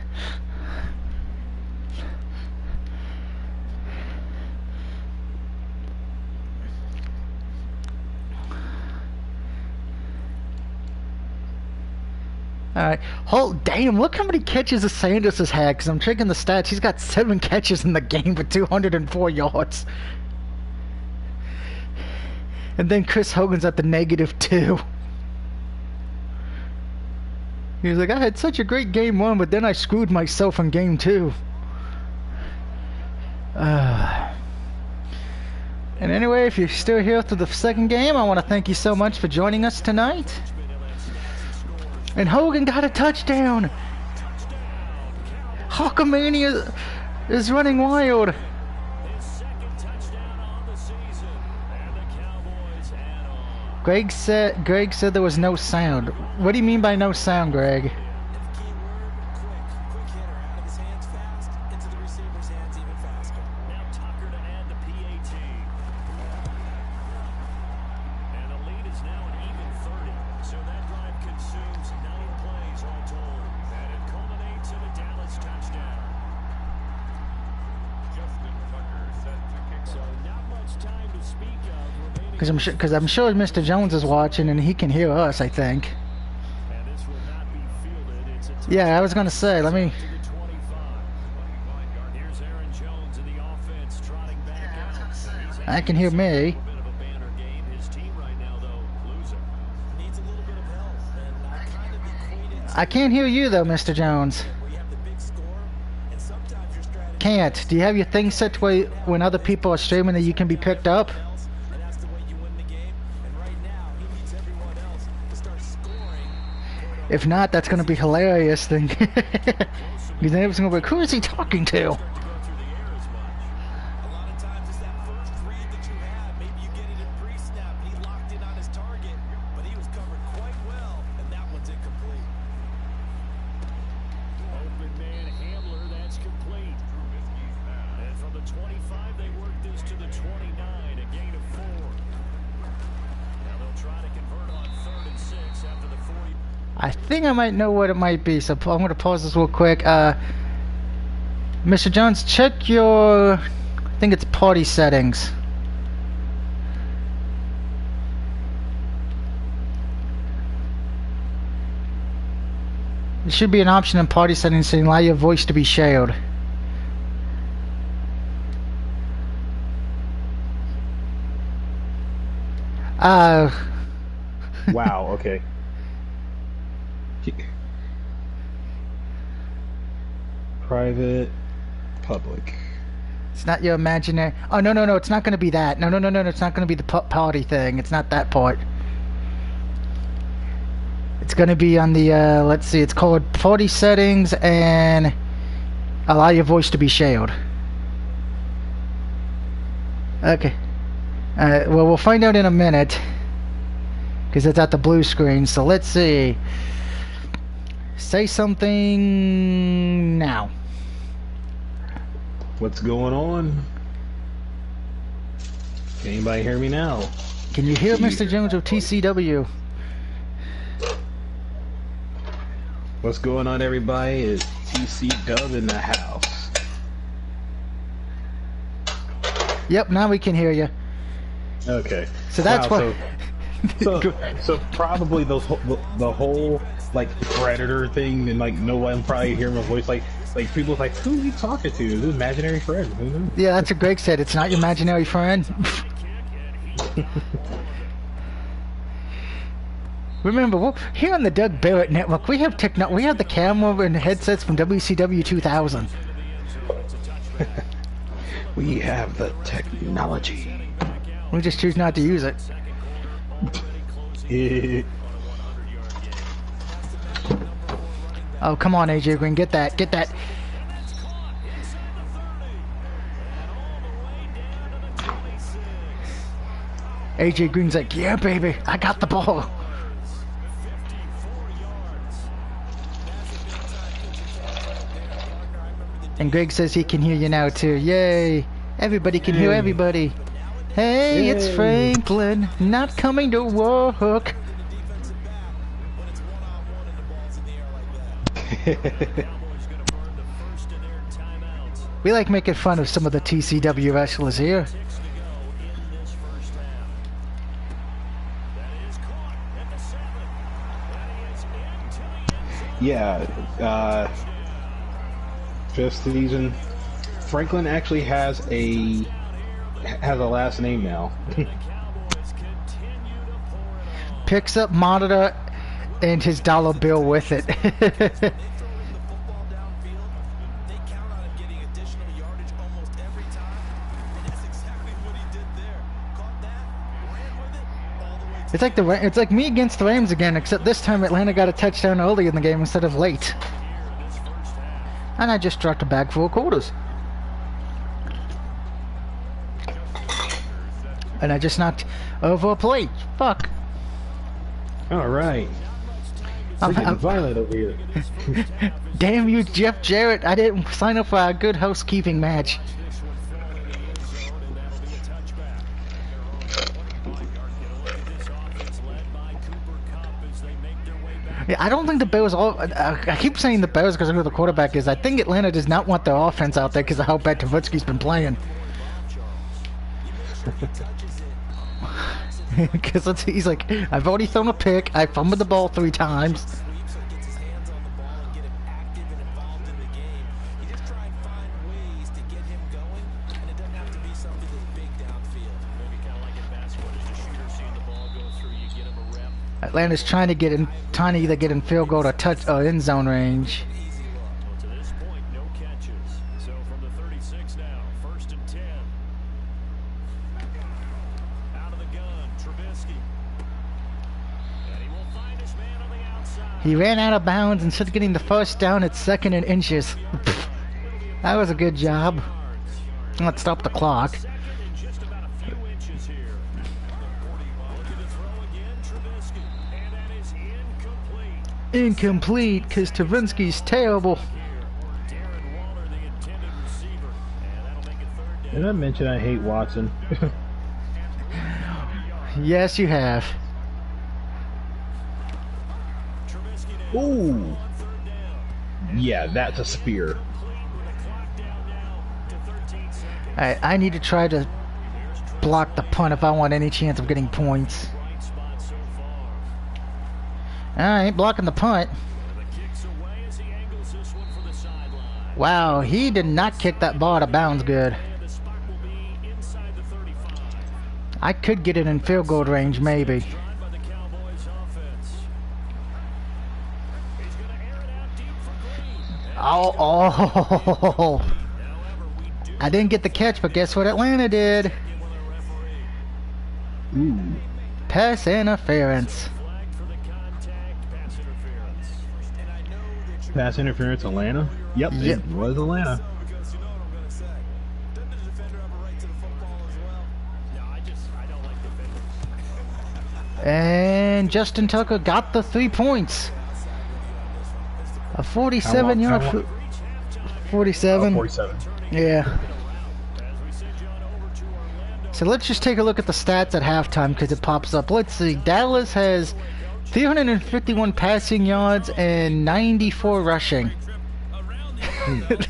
Alright. Hold, damn, look how many catches the Sanders has had, because I'm checking the stats. He's got 7 catches in the game for 204 yards. And then Chris Hogan's at the -2. He's like, I had such a great game 1, but then I screwed myself in game 2. And anyway, if you're still here after the second game, I want to thank you so much for joining us tonight. And Hogan got a touchdown. Hawkamania is running wild. His second touchdown on the season. And the Cowboys add on. Greg said there was no sound. What do you mean by no sound, Greg? If keyword, quick hitter out of his hands fast, into the receiver's hands even faster. Now Tucker to add the PAT. And the lead is now an even 30. So that drive consumes 9 plays all told. And it culminates in a Dallas touchdown. Justin Tucker set to kick So off. not much time to speak of remaining. Because I'm sure Mr. Jones is watching and he can hear us, I think. And this will not be fielded. It's a Yeah, I was gonna say, let me... to the 25. Here's Aaron Jones in the offense trotting back out. I can hear me. A bit of a banner game. His team right now, though, losing. Needs a little bit of help, and I kind of equate it I can't hear you though, Mr. Jones. where you have the big score, and sometimes your strategy Can't. Do you have your thing set to where when other people are streaming that you can be picked up? else, and that's the way you win the game. And right now, he needs everyone else to start scoring. If not, that's gonna be hilarious thing. Because then everyone's gonna be like, who is he talking to? To go through the air as much. A lot of times it's that first read that you have. Maybe you get it in pre-snap, and he locked in on his target, but he was covered quite well, and that one's incomplete. Open man Hamler, that's complete. And from the 25, they work this to the 29, a gain of 4. Now they'll try to convert on 3rd and 6 after the 40. I think I might know what it might be, so I'm gonna pause this real quick. Mr. Jones, check your... I think it's party settings. There should be an option in party settings saying allow your voice to be shared. Wow, okay. Private, public. It's not your imaginary... Oh, no, it's not going to be that. No, it's not going to be the party thing. It's not that part. It's going to be on the, let's see, it's called party settings and allow your voice to be shared. Okay. Well, we'll find out in a minute. Because it's at the blue screen, so let's see. Say something now. What's going on? Can anybody hear me now? Can you hear Mr. Jones of TCW? What's going on, everybody? It's TC Dub in the house. Yep, now we can hear you. Okay. So that's Wow, what... So probably the whole like predator thing, and like no one probably hear my voice. Like people like, who are you talking to? Is this imaginary friend? Who knows? Yeah, that's what Greg said. It's not your imaginary friend. Remember, here on the Doug Barrett Network, we have the camera and headsets from WCW 2000. We have the technology. We just choose not to use it. Oh, come on, AJ Green, get that. AJ Green's like, yeah, baby, I got the ball. And Greg says he can hear you now too. Yay! Everybody can hear everybody. Hey, it's Yay. Franklin, not coming to work. Cowboys going to burn the first of their timeouts. We like making fun of some of the TCW wrestlers here. 6 to go in this first half. That is caught at the 7. That is into the end zone. Yeah, fifth season. Franklin actually has a last name now. The Cowboys continue to pour it on. Picks up monitor and his dollar bill with it. They throw the football downfield. They count on him getting additional yardage almost every time. And that's exactly what he did there. Caught that, ran with it, all the way to It's like me against the Rams again, except this time Atlanta got a touchdown early in the game instead of late. Here in this first half. And I just dropped a bag full of quarters. And I just knocked over a plate. Fuck. All right. I'm- Getting I'm- violent over here. Damn you, Jeff Jarrett. I didn't sign up for a good housekeeping match. This one fall in the end zone, and that'll be a touchback. Look at this offense led by Cooper Kupp as they make their way back. Yeah, I don't think the Bears I keep saying the Bears because I know who the quarterback is. I think Atlanta does not want their offense out there because of how bad Tavitsky's been playing. Because he's like, I've already thrown a pick. I fumbled the ball 3 times. sweeps or gets his hands on the ball and get him active and involved in the game. You just try and find ways to get him going, and it doesn't have to be something that's big downfield. Maybe kind of like in basketball, just a shooter seeing the ball go through, you get him a rep. Atlanta's trying to either get in field goal or touch end zone range. Easy look. Well, to this point, no catches. So from the 36 now, 1st and 10. Out of the gun, Trubisky. And he will find his man on the outside. He ran out of bounds instead of getting the first down at 2nd and inches. That was a good job. Let's stop the clock. Second and just about a few inches here. Looking to throw again, Trubisky. And that is incomplete. Incomplete because Tavinsky's terrible. Here, Darren Waller, the intended receiver. And that'll make it 3rd down. Did I mention I hate Watson? Yes, you have. Trubisky now Ooh. on 3rd down. Yeah, that's a spear. Complete with the clock down now to 13 seconds. I need to try to block the punt if I want any chance of getting points. Bright spot so far. I ain't blocking the punt. The kicks away as he angles this one for the sideline. Wow, he did not kick that ball out of bounds good. And the spot will be inside the 35. I could get it in field goal range, maybe. Drive by the Cowboys offense. He's going to air it out deep for Green. Oh. However, we do I didn't get the catch, but guess what Atlanta did? get with a referee. Ooh. Pass interference. Flag for the contact, pass interference. And I know that you're Pass interference, Atlanta? Yep, Yep. it was Atlanta. because you know what I'm going to say. Doesn't the defender have a right to the football as well? No, I don't like defenders. And Justin Tucker got the 3 points. A 47-yard... How long? 47. 47. Yeah. As we send you on over to Orlando. So let's just take a look at the stats at halftime because it pops up. Let's see. Dallas has 351 passing yards and 94 rushing.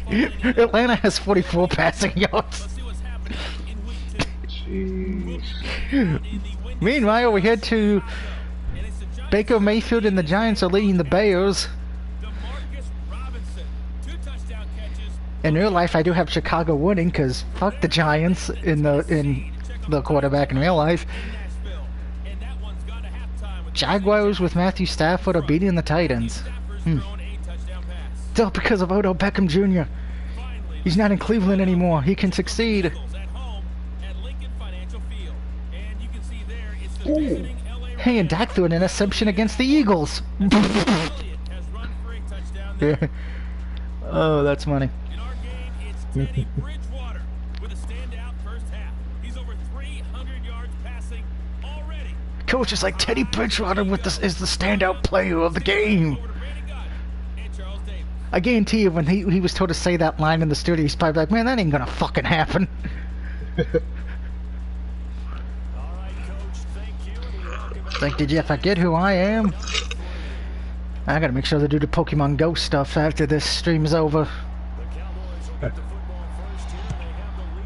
Atlanta has 44 passing yards. Jeez. Meanwhile, we head to Baker Mayfield and the Giants are leading the Bears. In real life, I do have Chicago winning because fuck the Giants in the quarterback in real life. Jaguars with Matthew Stafford are beating the Titans. It's all because of Odell Beckham Jr. He's not in Cleveland anymore. He can succeed. Hey, and Dak threw an interception against the Eagles. Yeah. Oh, that's money. In our game, it's Teddy Bridgewater with a standout first half. He's over 300 yards passing already. Coach is like Teddy Bridgewater is the standout player of the game. Over to Brandon Gott and Charles Davis. I guarantee you, when he was told to say that line in the studio, he's probably like, man, that ain't gonna fucking happen. All right, Coach, thank you. We welcome It's like, did you forget who I am? I gotta make sure to do the Pokemon Go stuff after this stream's over.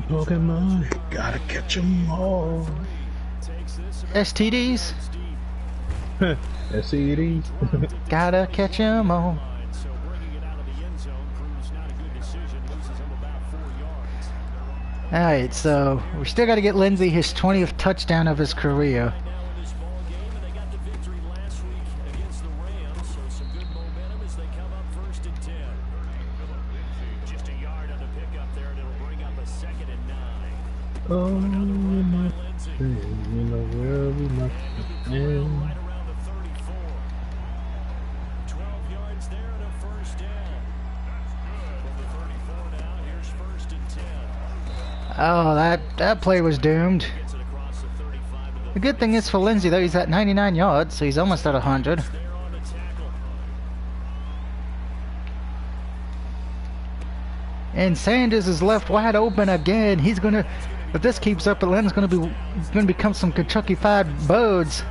Pokemon, gotta catch 'em all. STDs, SED. gotta catch 'em all. So bringing it out of the end zone proves not a good decision. Loses him about 4 yards. Alright, so we still gotta get Lindsey his 20th touchdown of his career. Right now in this ball game, and they got the victory last week against the Rams. So some good momentum as they come up 1st and 10. Just a yard on the pickup there, and it'll bring up a 2nd and 9. Oh, my friend, in the world, my friend. Right around the 34. 12 yards there and a 1st down. From the 34 now, here's 1st and 10. Oh, that play was doomed. Gets it across the 35 to The good thing is for Lindsey, though, he's at 99 yards, so he's almost at 100. there on the tackle. And Sanders is left wide open again. He's gonna, if this keeps up, Atlanta's gonna become some Kentucky Fried Birds. A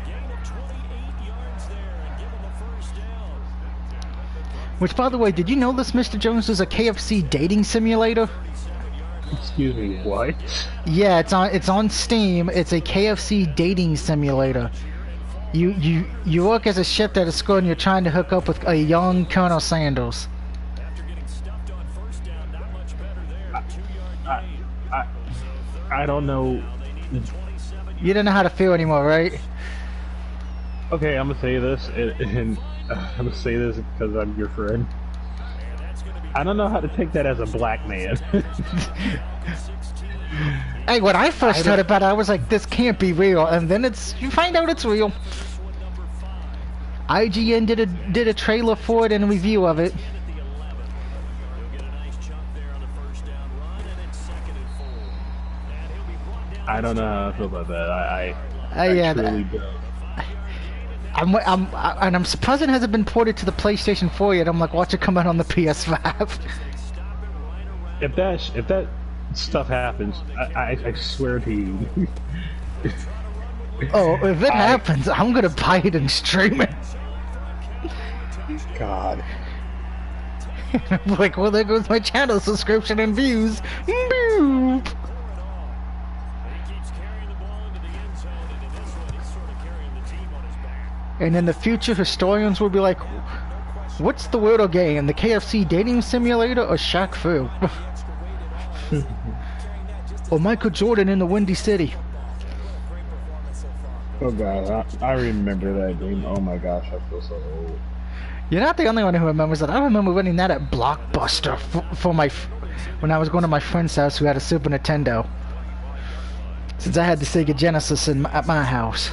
gain of 28 yards there and give him a 1st down. Which, by the way, did you know this, Mr. Jones, is a KFC dating simulator? Excuse me, what? Yeah, it's on Steam. It's a KFC dating simulator. You work as a chef at a school and you're trying to hook up with a young Colonel Sanders. After getting stuffed on 1st down, not much better there. 2-yard gain. I don't know. They need the 27. You don't know how to feel anymore, right? Okay, I'm gonna say this, and I'm gonna say this because I'm your friend. I don't know how to take that as a black man. Hey, when I first heard about it, I was like, this can't be real. And then you find out it's real. IGN did a trailer for it and a review of it. I don't know how I feel about that. I Yeah, truly don't. I'm surprised it hasn't been ported to the PlayStation 4 yet. I'm like, watch it come out on the PS5. If that stuff happens, I swear to you. Oh, if it happens, I'm gonna buy it and stream it. God. Like, well, there goes my channel subscription and views. Boop. And in the future, historians will be like, what's the weirdo game? The KFC dating simulator or Shaq Fu? Or Michael Jordan in the Windy City? Oh God, I remember that game. Oh my gosh, I feel so old. You're not the only one who remembers that. I remember winning that at Blockbuster when I was going to my friend's house who had a Super Nintendo. Since I had the Sega Genesis at my house.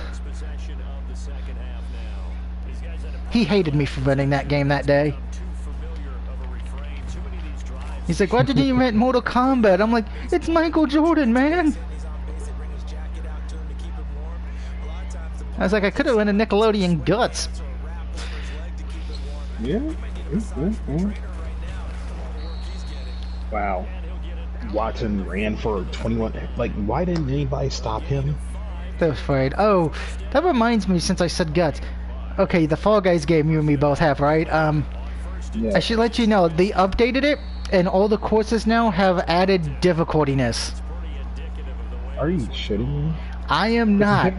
He hated me for winning that game that day. He's like, why did you invent Mortal Kombat? I'm like, it's Michael Jordan, man. I was like, I could have won a Nickelodeon Guts. Yeah. Wow. Watson ran for 21. Like, why didn't anybody stop him? They're afraid. Oh, that reminds me, since I said Guts. Okay, the Fall Guys game you and me both have, right? Yeah. I should let you know, they updated it, and all the courses now have added difficultiness. Are you shitting me? I am not.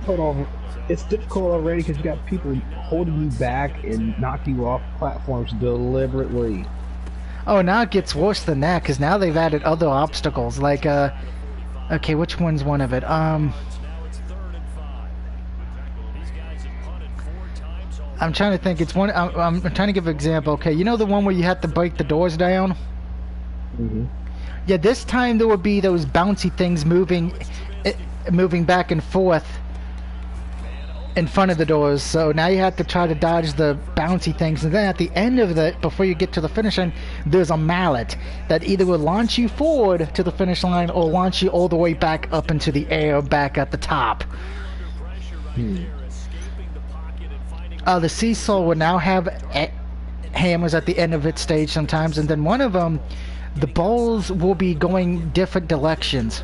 It's difficult already because you got people holding you back and knocking you off platforms deliberately. Oh, now it gets worse than that, because now they've added other obstacles, like, okay, which one's one of it? I'm trying to think. It's one. I'm trying to give an example. Okay, you know the one where you have to break the doors down? Mm-hmm. Yeah, this time there would be those bouncy things moving back and forth in front of the doors. So now you have to try to dodge the bouncy things, and then at the end of it, before you get to the finish line, there's a mallet that either will launch you forward to the finish line or launch you all the way back up into the air, back at the top. The seesaw will now have hammers at the end of its stage sometimes, and then one of them, the balls will be going different directions.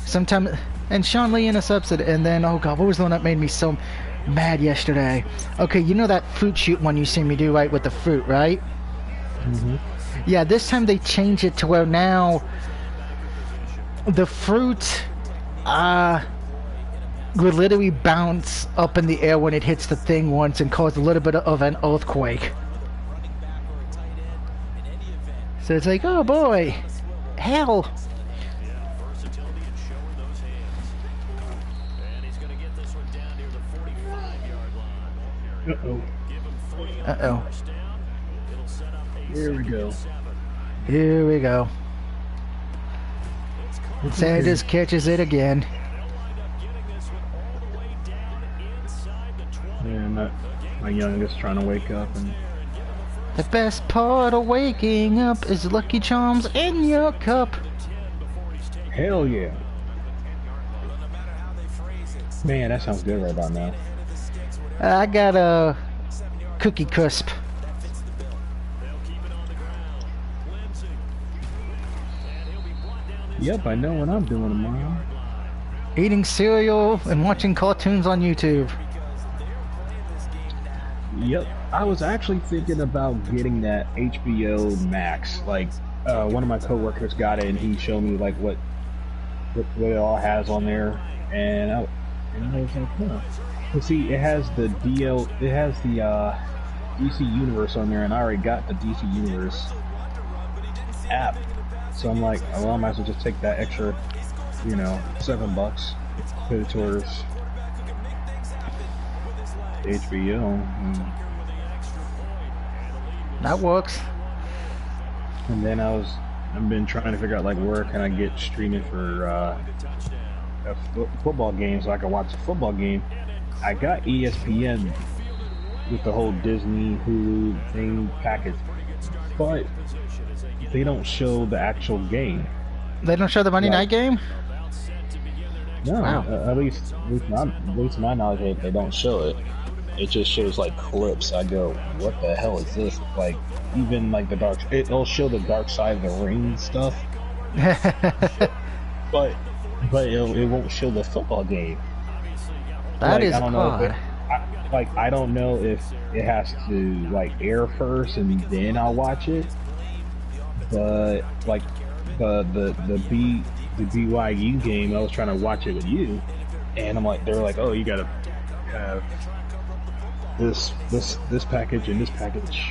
Sometimes, and Sean Lee intercepts it, and then, oh God, what was the one that made me so... mad yesterday. Okay, you know that fruit shoot one you see me do, right, with the fruit, right? Mm-hmm. Yeah, this time they changed it to where now the fruit would literally bounce up in the air when it hits the thing once and cause a little bit of an earthquake. So it's like, oh boy, hell. Yeah, versatility and showing those hands. And he's going to get this one down near the 45-yard line. Uh-oh. Give him 3 on Uh-oh. first down. It'll set up a Here we 2nd go. and 7. Here we go. It's caught. And Sanders catches it again. They'll wind up getting this one all the way down inside the 20. Yeah, my youngest trying to wake up, and The best part of waking up is Lucky Charms in your cup. hell yeah. Man, that sounds good right about now. I got a Cookie Crisp. They'll keep it on the ground. Lindsay. And he'll be brought down this Yep, I know what I'm doing tomorrow. Eating cereal and watching cartoons on YouTube. Yep, I was actually thinking about getting that HBO Max. Like, one of my coworkers got it, and he showed me like what it all has on there, and I was like, huh. Well, see, it has the DC Universe on there, and I already got the DC Universe app. So I'm like, well, I might as well just take that extra, $7, put it towards HBO. That works. And then I've been trying to figure out like where can I get streaming for a football game so I can watch a football game. I got ESPN with the whole Disney Hulu thing package, but they don't show the actual game. They don't show the Monday night game? No, Wow. at least to my knowledge, they don't show it. It just shows like clips. I go, what the hell is this? Like, even like it'll show the Dark Side of the Ring stuff, but it won't show the football game. That is I don't know odd. I don't know if it has to like air first and then I'll watch it. But like the BYU game, I was trying to watch it with you, and they're like, oh, you gotta have this package and this package.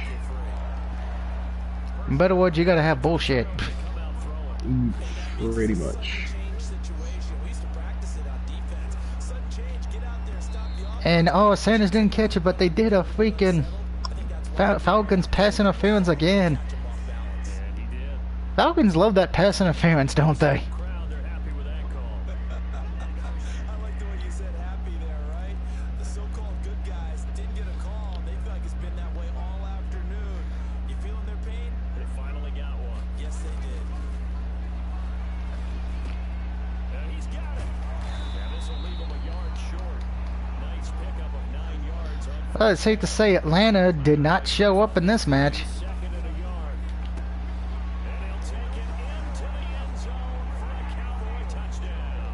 In better words, you gotta have bullshit. Pretty much. And Sanders didn't catch it, but they did a freaking Falcons pass interference again. Falcons love that pass interference, don't they? I like the way you said happy there, right? The so-called good guys didn't get a call. They feel like it's been that way all afternoon. You feeling their pain? They finally got one. Yes, they did. And he's got it. And this will leave him a yard short. Nice pickup of 9 yards on Well, it's safe to say Atlanta did not show up in this match. 2nd and a yard. And he'll take it into the end zone for a Cowboy touchdown.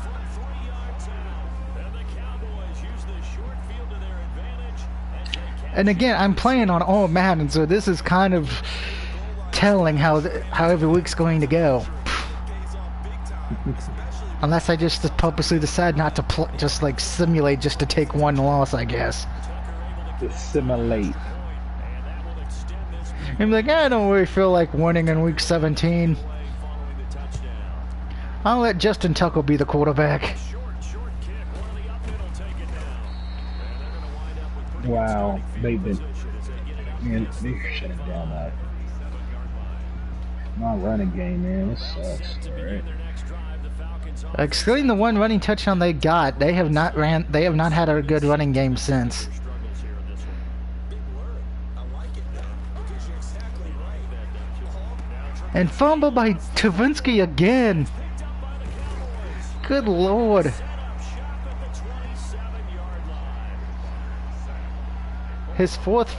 From 3 yards out. And the Cowboys use the short field to their advantage as they catch And again, I'm playing on all Madden, so this is kind of telling how every week's going to go. Unless I just purposely decide not to just like simulate just to take one loss, I guess. Dissimulate. I'm like, I don't really feel like winning in week 17. following the touchdown. I'll let Justin Tucker be the quarterback. Short kick. One of the up middle take it down. And they're going to wind up with pretty Wow, they've been position as they get it. man, they're shutting down that my running game, man. This sucks. Alright. Their next drive, the Falcons on Excluding the one running touchdown they got, they have not had a good running game since. struggles here in this one. Big word. I like it, man, because you're exactly right. And fumble by Tavinsky again. Good lord. Shop at the 27-yard line. His fourth...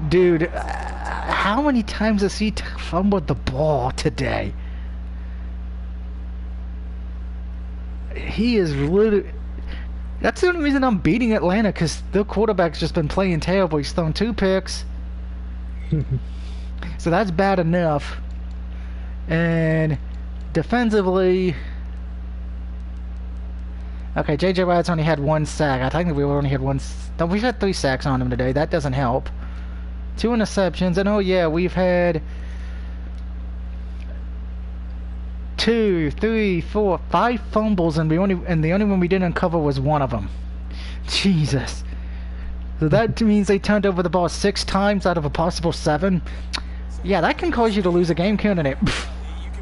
Dude, how many times has he fumbled the ball today? He is literally... That's the only reason I'm beating Atlanta, because their quarterback's just been playing terrible. He's thrown 2 picks. So that's bad enough. And defensively... Okay, J.J. Watt's only had 1 sack. I think we only had 1... No, we've had 3 sacks on him today. That doesn't help. 2 interceptions. And oh yeah, we've had... 2, 3, 4, 5 fumbles, and the only one we didn't cover was 1 of them. Jesus. So that means they turned over the ball 6 times out of a possible 7. Yeah, that can cause you to lose a game, can't it? You can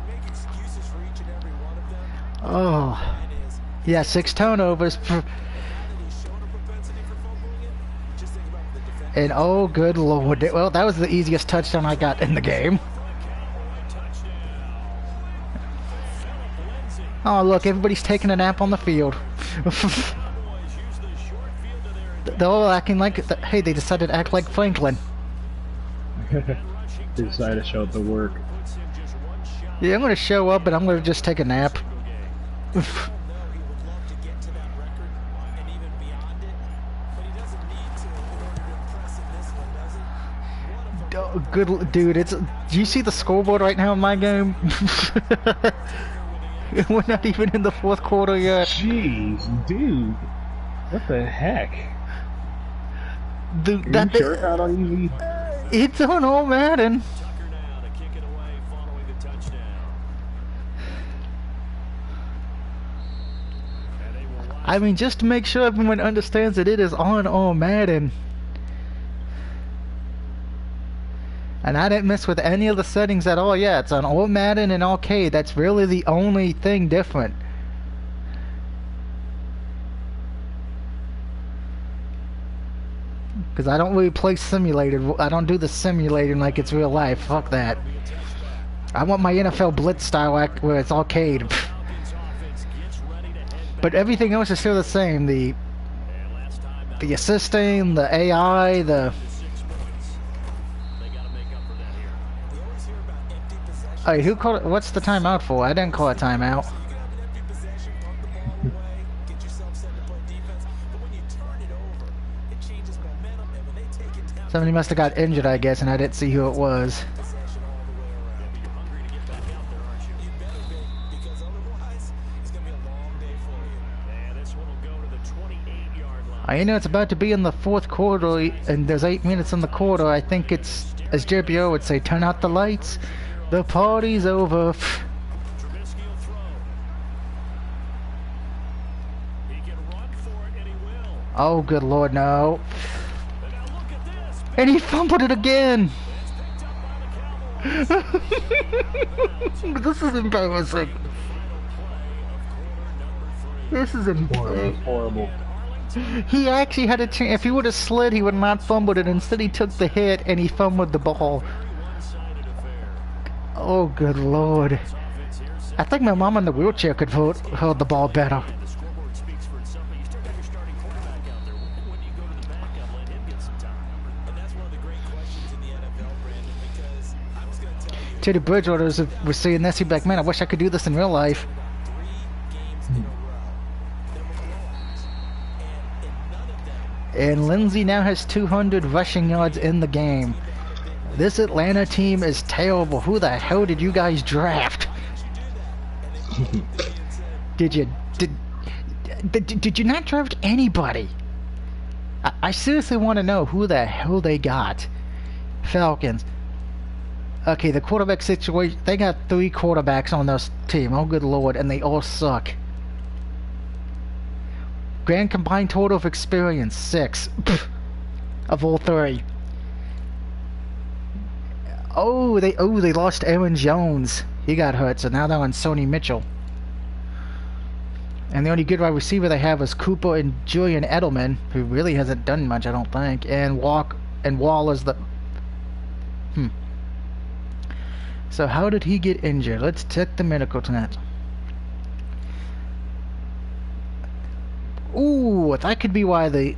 make excuses for each and every one of them. Oh. Yeah, 6 turnovers. And oh, good lord. Well, that was the easiest touchdown I got in the game. Oh, look, everybody's taking a nap on the field. They're all acting like... Hey, they decided to act like Franklin. They decided to show up to work. Yeah, I'm going to show up, but I'm going to just take a nap. Oh, good, dude. It's... Do you see the scoreboard right now in my game? We're not even in the 4th quarter yet. Jeez, dude. What the heck? Dude, Are you sure it's not on easy? It's on all Madden. I mean, just to make sure everyone understands that it is on all Madden. And I didn't mess with any of the settings at all. Yeah, it's on all Madden and arcade. That's really the only thing different. Because I don't really play simulated. I don't do the simulating like it's real life. Fuck that. I want my NFL Blitz style act where it's arcade. But everything else is still the same. The assisting, the AI, the... Hey, who called it? What's the timeout for? I didn't call a timeout. Somebody must have got injured, I guess, and I didn't see who it was. I know it's about to be in the 4th quarter, and there's 8 minutes in the quarter. I think it's, as JBO would say, turn out the lights. The party's over. Oh, good lord, no. And he fumbled it again. This is embarrassing. This is embarrassing. Horrible. He actually had a chance. If he would have slid, he would not fumbled it. Instead, he took the hit and he fumbled the ball. Oh, good lord. I think my mom in the wheelchair could hold the ball better. Teddy Bridgewater was saying this. He'd be like, man, I wish I could do this in real life. And Lindsey now has 200 rushing yards in the game. This Atlanta team is terrible. Who the hell did you guys draft? Did you not draft anybody? I seriously want to know who the hell they got. Falcons. Okay, the quarterback situation. They got 3 quarterbacks on this team. Oh, good lord, and they all suck. Grand combined total of experience 6 of all 3. Oh, they lost Aaron Jones. He got hurt, so now they're on Sony Mitchell. And the only good wide receiver they have is Cooper and Julian Edelman, who really hasn't done much, I don't think. And Wall is the... So how did he get injured? Let's check the medical tonight. Ooh, that could be why the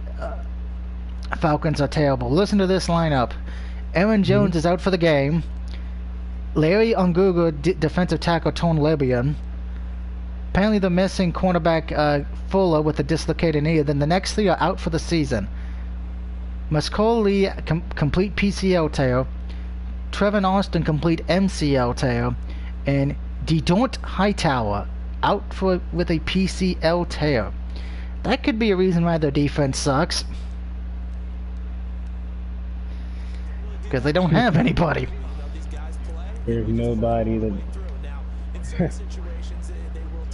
Falcons are terrible. Listen to this lineup. Aaron Jones is out for the game. Larry Unguga, defensive tackle, torn labrum. Apparently they're missing cornerback Fuller with a dislocated knee. Then the next 3 are out for the season. Muscoli complete PCL tear. Trevin Austin complete MCL tear. And Dedont Hightower out with a PCL tear. That could be a reason why their defense sucks. Because they don't have anybody. There's nobody that...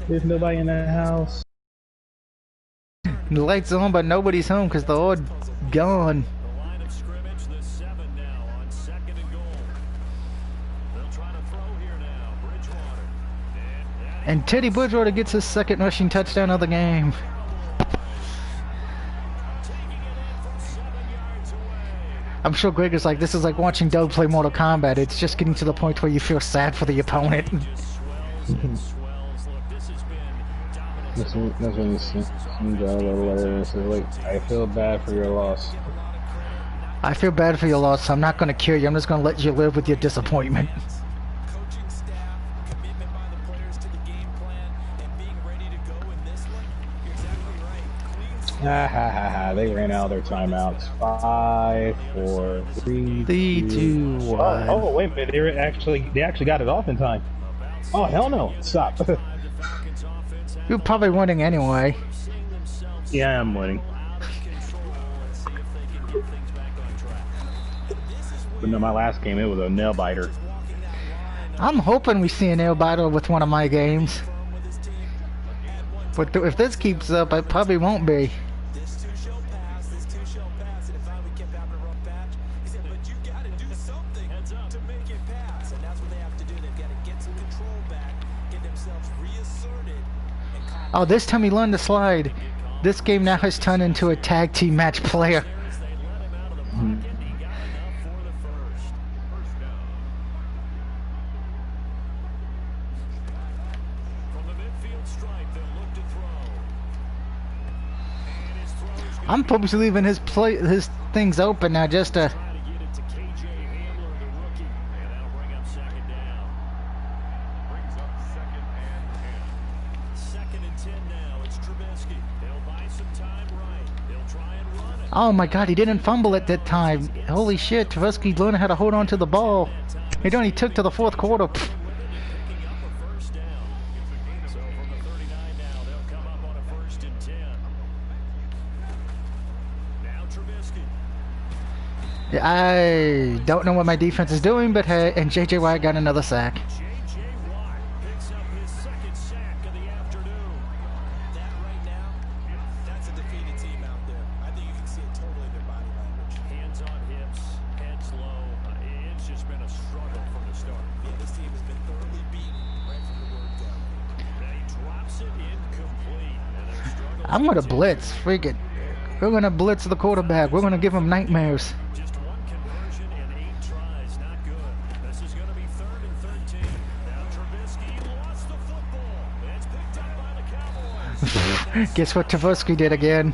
There's nobody in that house. The lights on, but nobody's home because they're all gone. The line of scrimmage, the 7 now on 2nd and goal. They'll try to throw here now. Bridgewater. And Teddy Bridgewater gets his 2nd rushing touchdown of the game. I'm sure Greg is like, this is like watching Doug play Mortal Kombat. It's just getting to the point where you feel sad for the opponent. That's when you see like, I feel bad for your loss. I feel bad for your loss, so I'm not going to cure you. I'm just going to let you live with your disappointment. Coaching staff, commitment by the players to the game plan, and being ready to go in this one. You're exactly right. Clean Ha ha ha ha, they ran out their timeouts. 5, 4, 3, 2, 1. Oh, wait a minute, they actually got it off in time. Oh, hell no, stop. You're probably winning anyway. Yeah, I'm winning. But no, my last game, it was a nail biter. I'm hoping we see a nail biter with one of my games. But if this keeps up, it probably won't be. This too shall pass. This too shall pass. And if finally kept having a rough patch, he said, but you got to do something to make it pass. And that's what they have to do. They've got to get some control back, get themselves reasserted. Oh, this time he learned to slide. This game now has turned into a tag team match player. I'm purposely leaving his things open now just to... Oh my god, he didn't fumble at that time. Holy shit, Trubisky learned how to hold on to the ball. He only took to the 4th quarter. Pfft. I don't know what my defense is doing, but hey, and J.J. Watt got another sack. J.J. Watt picks up his 2nd sack of the afternoon. That right now, that's a defeated team out there. I think you can see it totally in their body language. Hands on hips, heads low. It's just been a struggle from the start. Yeah, this team has been thoroughly beaten right from the word go. Now he drops it incomplete. And they're struggling. I'm gonna blitz. Freak it. We're gonna blitz the quarterback. We're gonna give him nightmares. Just 1 conversion in 8 tries. Not good. This is going to be 3rd and 13. Now Trubisky lost the football. It's picked up by the Cowboys. Guess what Trubisky did again?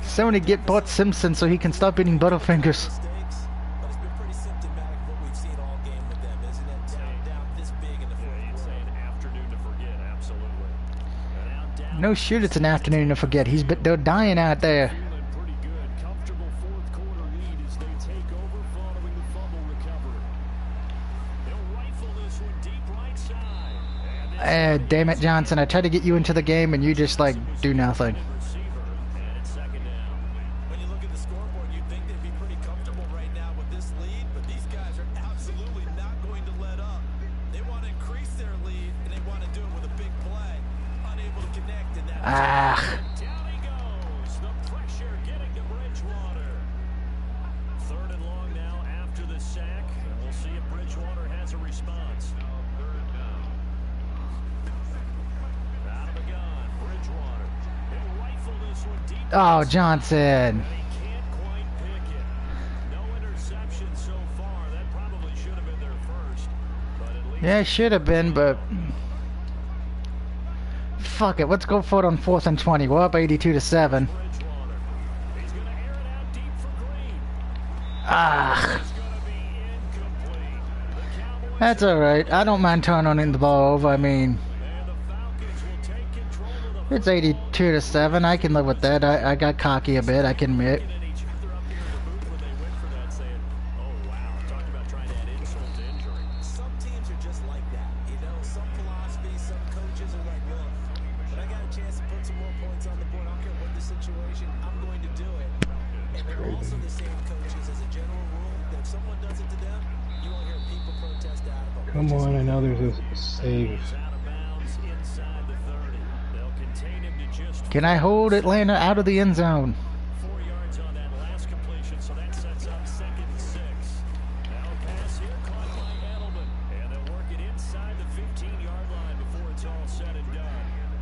Somebody get Bart Simpson so he can stop eating Butterfingers. Mistakes, but it's been pretty symptomatic of what we've seen all game with them, isn't it? Down this big in the fourth It's quarter. an afternoon to forget. Absolutely. Now down No shit, it's an afternoon to forget. They're dying out there. feeling pretty good. Comfortable 4th quarter lead as they take over following the fumble recovery. They'll rifle this one deep right side. And Damn it, Johnson. I tried to get you into the game and you just like do nothing. receiver. And it's 2nd down. When you look at the scoreboard, you'd think they'd be pretty comfortable right now with this lead, but these guys are absolutely not going to let up. They want to increase their lead, and they want to do it with a big play. Unable to connect in that. Ah. Down he goes. The pressure getting to Bridgewater. 3rd and long now after the sack. And we'll see if Bridgewater has a response. Out of the gun, Bridgewater. He'll rifle this one deep. Oh, Johnson. He can't quite pick it. No interception so far. That probably should have been their first. But at least Yeah, it should have been, but... Fuck it, let's go for it on 4th and 20. We're up 82-7. Bridgewater. He's going to air it out deep for Green. Ah. It's going to be incomplete. The Cowboys That's alright. I don't mind turning the ball over. I mean, And the Falcons will take control of the it's 82-7. I can live with that. I got cocky a bit, I can admit. looking at each other up there in the booth when they went for that, saying, "Oh wow!" Talk about trying to add insult to injury. Some teams are just like that. You know, some philosophies, some coaches are like, look, when I got a chance to put some more points on the board, I don't care what the situation, I'm going to do it. And they're also the same coaches as a general rule that if someone does it to them, you won't hear people protest out of them. Come on, I know there's a save. He's out of bounds inside the 30. They'll contain him to just Can I hold Atlanta out of the end zone? 4 yards on that last completion, so that sets up 2nd and 6. Now a pass here caught by Edelman, and they'll work it inside the 15-yard line before it's all said and done.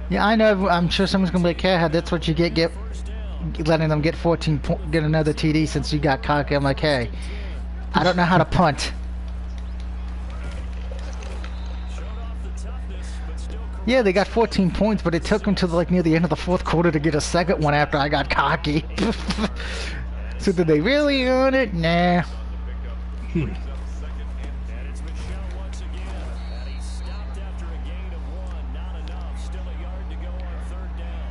Yeah, I know. I'm sure someone's gonna be like, "Yeah, that's what you get First down. letting them get get another TD since you got cocky." I'm like, hey, I don't know how to punt. Showed off the toughness, but still correct. Yeah, they got 14 points, but it took them to like near the end of the fourth quarter to get a second one after I got cocky. So did they really earn it? Nah. And it's Michelle once again. And he stopped after a gain of 1. Not enough. Still a yard to go on 3rd down.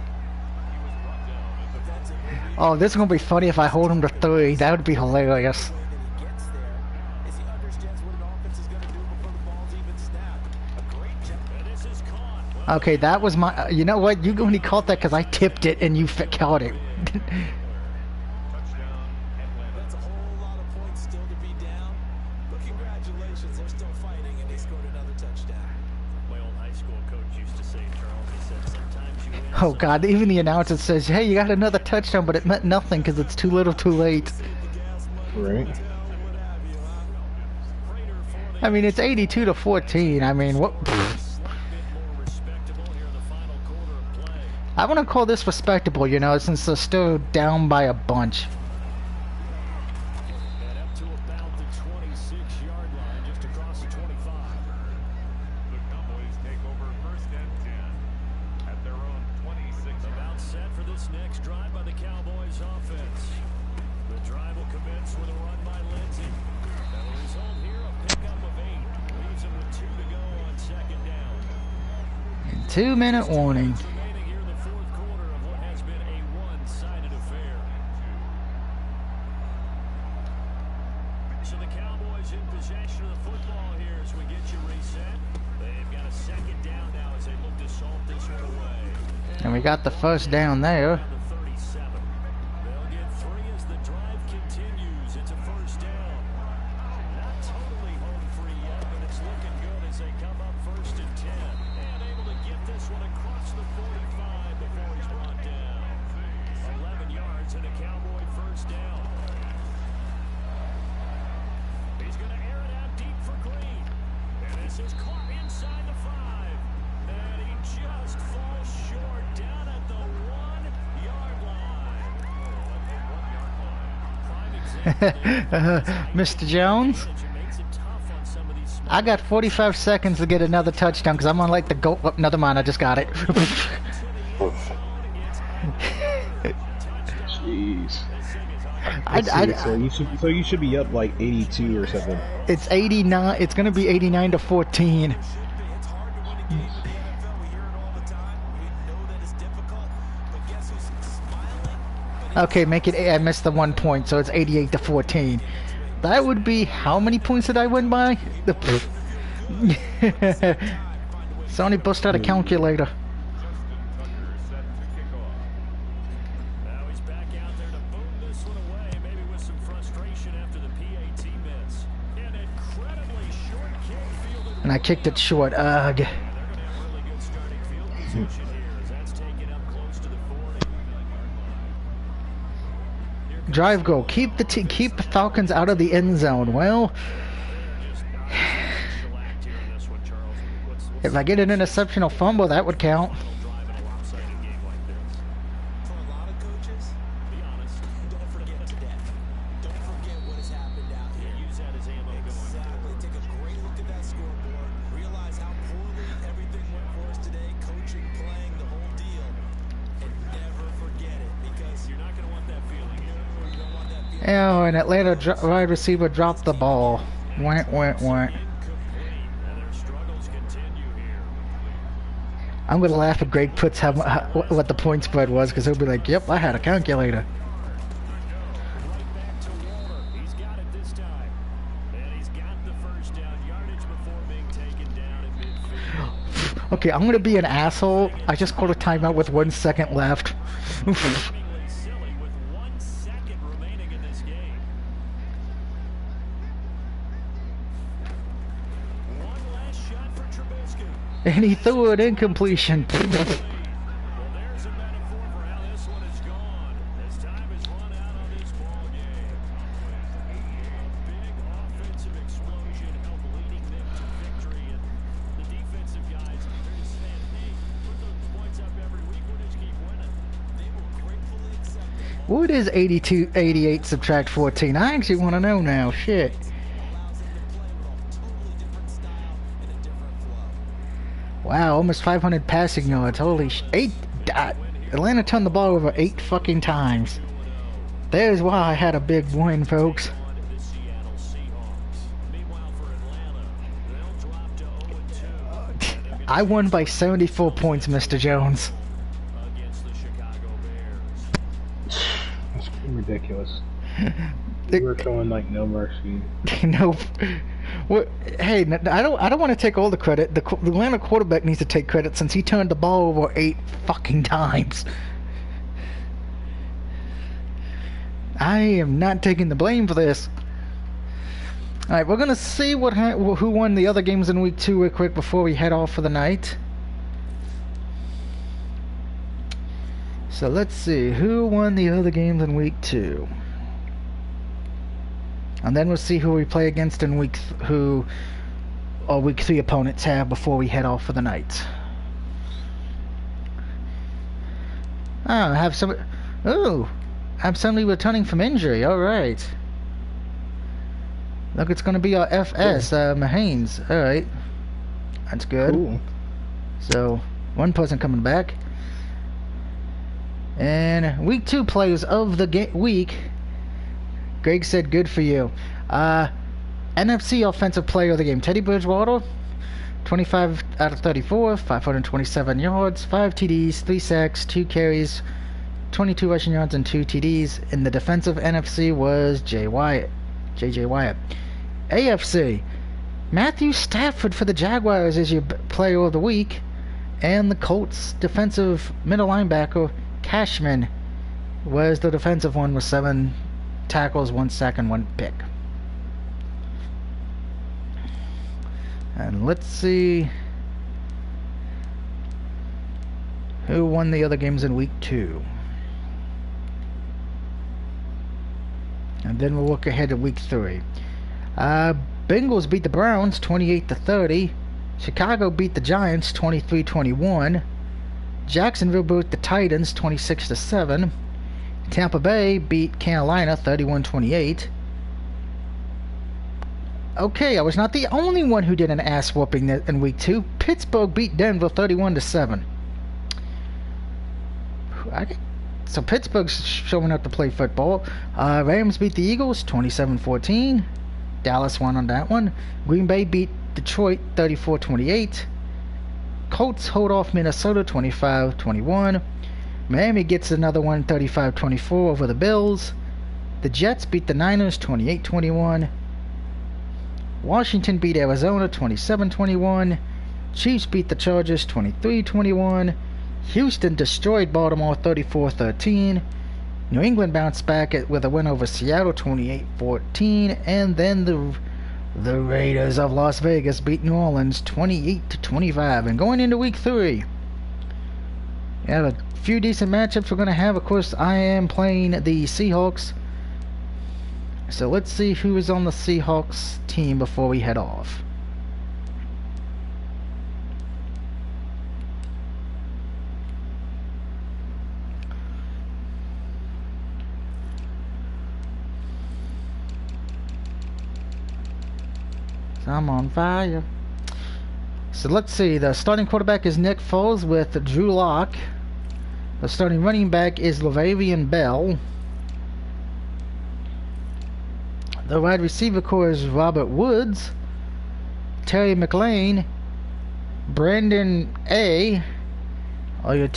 Oh, this is gonna be funny if I hold him to 3. That would be hilarious. That he gets there is he understands what an offense is going to do before the ball's even snapped. A great job. And this is caught. Well, Okay, that was my. You know what? You only caught that because I tipped it and you caught it. That's a whole lot of points still to be down. But congratulations, they're still fighting, and they scored another touchdown. my old high school coach used to say, Charles, he said, sometimes you win. Oh God! Even the announcer says, "Hey, you got another touchdown," but it meant nothing because it's too little, too late. Right? I mean, it's 82-14. I mean, what? I want to call this respectable, you know, since they're still down by a bunch. And up to about the 26-yard line, just across the 25. The Cowboys take over 1st and 10 at their own 26. About set for this next drive by the Cowboys offense. The drive will commence with a run by Lindsey. And the result here, a pickup of 8. Leaves him with 2 to go on 2nd down. 2-minute warning. Remaining here in the 4th quarter of what has been a one-sided affair. So the Cowboys in possession of the football here as we get you reset. They've got a 2nd down now as they look to salt this one away. And we got the first down there. Down to 37. They'll get 3 as the drive continues. It's a 1st down. Not totally home free yet, but it's looking good as they come up 1st and 10. And able to get this one across the 45 before he's brought down. 11 yards and a Cowboy 1st down. He's going to air it out deep for Green. And this is caught inside the 5. And he just falls short down at the 1-yard line. Prime example there. Mr. Jones, Makes it tough on some of these small I got 45 seconds to get another touchdown because I'm on like the goal. Oh, never mind, I just got it. Jeez. I, So you should be up like 82 or something. it's 89. It's gonna be 89-14. It's hard to win a game in the NFL. We hear it all the time. We know that it's difficult. But guess who's smiling? Okay, make it. I missed the 1 point, so it's 88-14. That would be how many points did I win by? Sony bust out a calculator. Now he's back out there to boom this one away, maybe with some frustration after the PAT miss. An incredibly short kick fielded. And I kicked it short. Ugh. They're going to have really good starting field position here as that's taken up close to the 40. Drive goal. Keep the Falcons out of the end zone. Well, Just not shellacked here in this one, Charles. What's if I get an interception or fumble, that would count. drive in a lopsided game like this? For a lot of coaches, Be honest. don't forget today. Don't forget what has happened out here. Use that as ammo going Exactly. Take a great look at that scoreboard. Realize how poorly everything went for us today. Coaching, playing, the whole deal. And never forget it because You're not going to want that feeling here. you don't want that feeling. Oh, and Atlanta wide receiver dropped the ball. Went. Incomplete. I'm gonna laugh at Greg puts what the point spread was, because he'll be like, "Yep, I had a calculator." Right back to Waller. He's got it this time. And he's got the first down yardage before being taken down in midfield. Okay, I'm gonna be an asshole. I just called a timeout with 1 second left. Seemingly silly with 1 second remaining in this game. One last shot for Trubisky. And he threw an incompletion. Well, there's a metaphor for how this one has gone. As time has run out on this ball game. A big offensive explosion helped leading them to victory. And the defensive guys, they're just saying, hey, put those points up every week. We'll just keep winning. They will gratefully accept them. What is 88 subtract 14? I actually want to know now. Shit. Allows them to play with a totally different style and a different flow. Wow, almost 500 passing yards. Holy sh! Atlanta turned the ball over 8 fucking times. There's why I had a big win, folks. On to the Seattle Seahawks. Meanwhile, for Atlanta, they'll drop to 0-2. I won by 74 points, Mr. Jones. Against the Chicago Bears. That's ridiculous. We're showing like no mercy. No. What? Hey, I don't want to take all the credit. The Atlanta quarterback needs to take credit since he turned the ball over 8 fucking times. I am not taking the blame for this. All right, we're gonna see who won the other games in week 2 real quick before we head off for the night. So let's see who won the other games in week 2. And then we'll see who we play against in week 3 opponents have before we head off for the night. Oh, I'm suddenly returning from injury. All right. Look, it's going to be our FS, Mahanes. All right. That's good. Cool. So, one person coming back. And week 2 players of the week. Greg said, good for you. NFC Offensive Player of the Game. Teddy Bridgewater, 25 out of 34, 527 yards, 5 TDs, 3 sacks, 2 carries, 22 rushing yards, and 2 TDs. In the defensive NFC was J.J. Wyatt. AFC, Matthew Stafford for the Jaguars is your Player of the Week. And the Colts defensive middle linebacker, Cashman, was the defensive one with 7 tackles, 1 sack, and 1 pick. And let's see who won the other games in week 2. And then we'll look ahead to week 3. Bengals beat the Browns 28-30. Chicago beat the Giants 23-21. Jacksonville beat the Titans 26-7. Tampa Bay beat Carolina 31-28. Okay, I was not the only one who did an ass whooping in week 2. Pittsburgh beat Denver 31-7. So Pittsburgh's showing up to play football. Rams beat the Eagles 27-14. Dallas won on that one. Green Bay beat Detroit 34-28. Colts hold off Minnesota 25-21. Miami gets another one 35-24 over the Bills. The Jets beat the Niners 28-21. Washington beat Arizona 27-21. Chiefs beat the Chargers 23-21. Houston destroyed Baltimore 34-13. New England bounced back with a win over Seattle 28-14. And then the Raiders of Las Vegas beat New Orleans 28-25. And going into week 3, we have a few decent matchups we're going to have. Of course, I am playing the Seahawks. So let's see who is on the Seahawks team before we head off. I'm on fire. So let's see. The starting quarterback is Nick Foles with Drew Lock. The starting running back is Le'Veon Bell. The wide receiver core is Robert Woods, Terry McLaurin, Brandon A., Your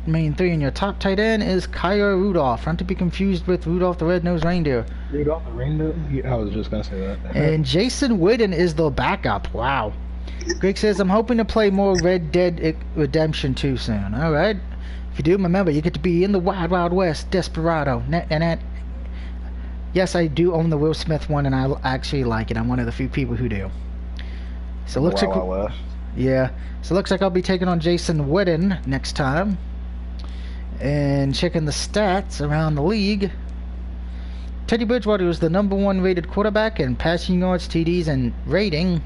main three, and your top tight end is Kyle Rudolph, not to be confused with Rudolph the Red-Nosed Reindeer. Rudolph the Reindeer? Yeah, I was just gonna say that. And Jason Witten is the backup. Wow. Greg says, I'm hoping to play more Red Dead Redemption 2 soon. Alright. If you do, remember, you get to be in the Wild Wild West, Desperado. Yes, I do own the Will Smith one, and I actually like it. I'm one of the few people who do. So it looks like... West. Yeah. So it looks like I'll be taking on Jason Witten next time. And checking the stats around the league. Teddy Bridgewater is the #1 rated quarterback in passing yards, TDs, and rating.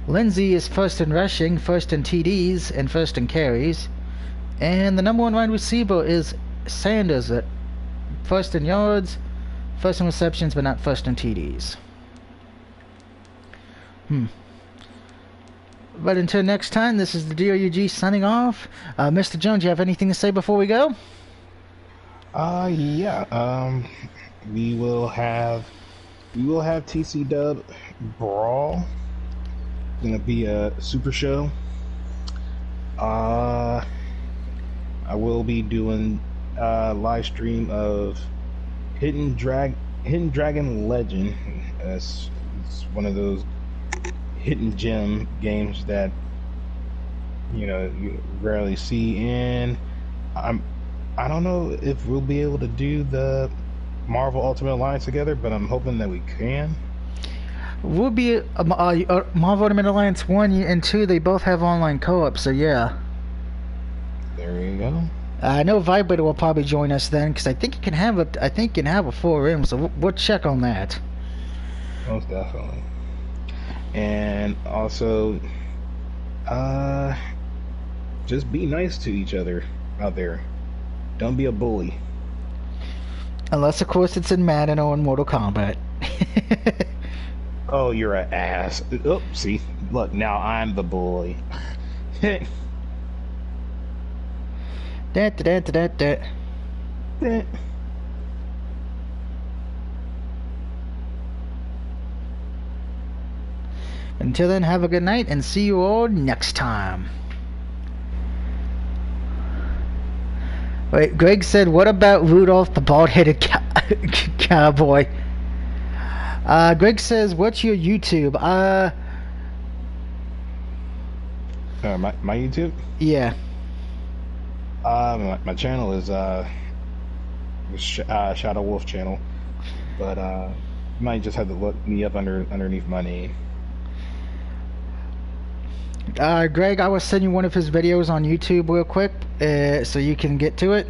Lindsey is first in rushing, first in TDs, and first in carries. And the #1 wide receiver is Sanders at first in yards, first in receptions, but not first in TDs. But until next time, this is the DOUG signing off. Mr. Jones, you have anything to say before we go? Yeah. We will have TC Dub Brawl. Gonna be a super show. I will be doing a live stream of Hidden Dragon Legend. It's one of those hidden gem games that you rarely see, and I don't know if we'll be able to do the Marvel Ultimate Alliance together, but I'm hoping that we can. We'll be Marvel Ultimate Alliance 1 and 2. They both have online co-op, so yeah. There you go. I know Vibrator will probably join us then, because I think you can have a 4 room, so we'll check on that. Most definitely. And also, just be nice to each other out there. Don't be a bully. Unless, of course, it's in Madden or in Mortal Kombat. Oh, you're an ass. Oh, see? Look, now I'm the bully. Until then, have a good night, and see you all next time. Wait, Greg said, what about Rudolph the bald-headed cowboy? Greg says, what's your YouTube? My YouTube? Yeah. My channel is Shadow Wolf channel, but you might just have to look me up underneath my name. Greg, I will send you one of his videos on YouTube real quick, so you can get to it.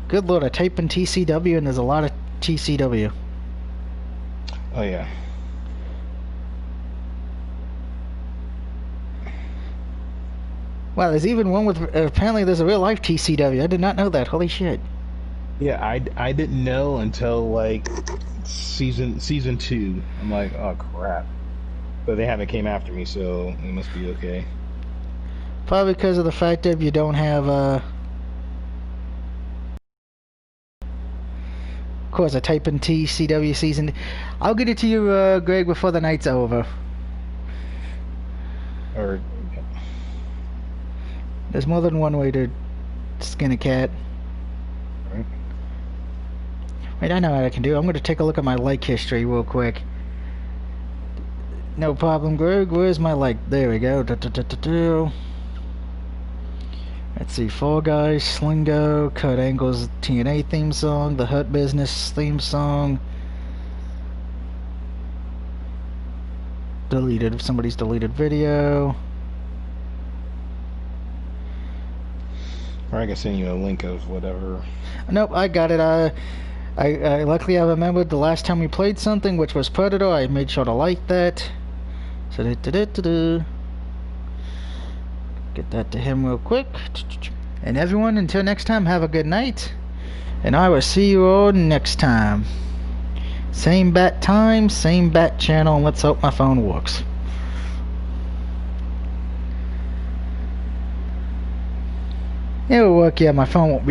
Good lord, I type in TCW and there's a lot of TCW. Oh yeah. Wow, there's even one with, apparently there's a real life TCW. I did not know that. Holy shit. Yeah, I didn't know until like season 2. I'm like, oh crap. But they haven't came after me, so it must be okay. Probably because of the fact that you don't have, of course, I type in TCW season. I'll get it to you, Greg, before the night's over. Or there's more than one way to skin a cat. right. Wait, I know what I can do. I'm going to take a look at my like history real quick. No problem, Greg. Where's my like? There we go. Let's see. Fall Guys, Slingo, Kurt Angle's TNA theme song, The Hurt Business theme song. Deleted. Somebody's deleted video. Or I can send you a link of whatever. Nope, I got it. I luckily I remembered the last time we played something, which was Predator. I made sure to like that. So get that to him real quick. And everyone, until next time, have a good night. And I will see you all next time. Same bat time, same bat channel, and let's hope my phone works. It'll work, yeah, my phone won't be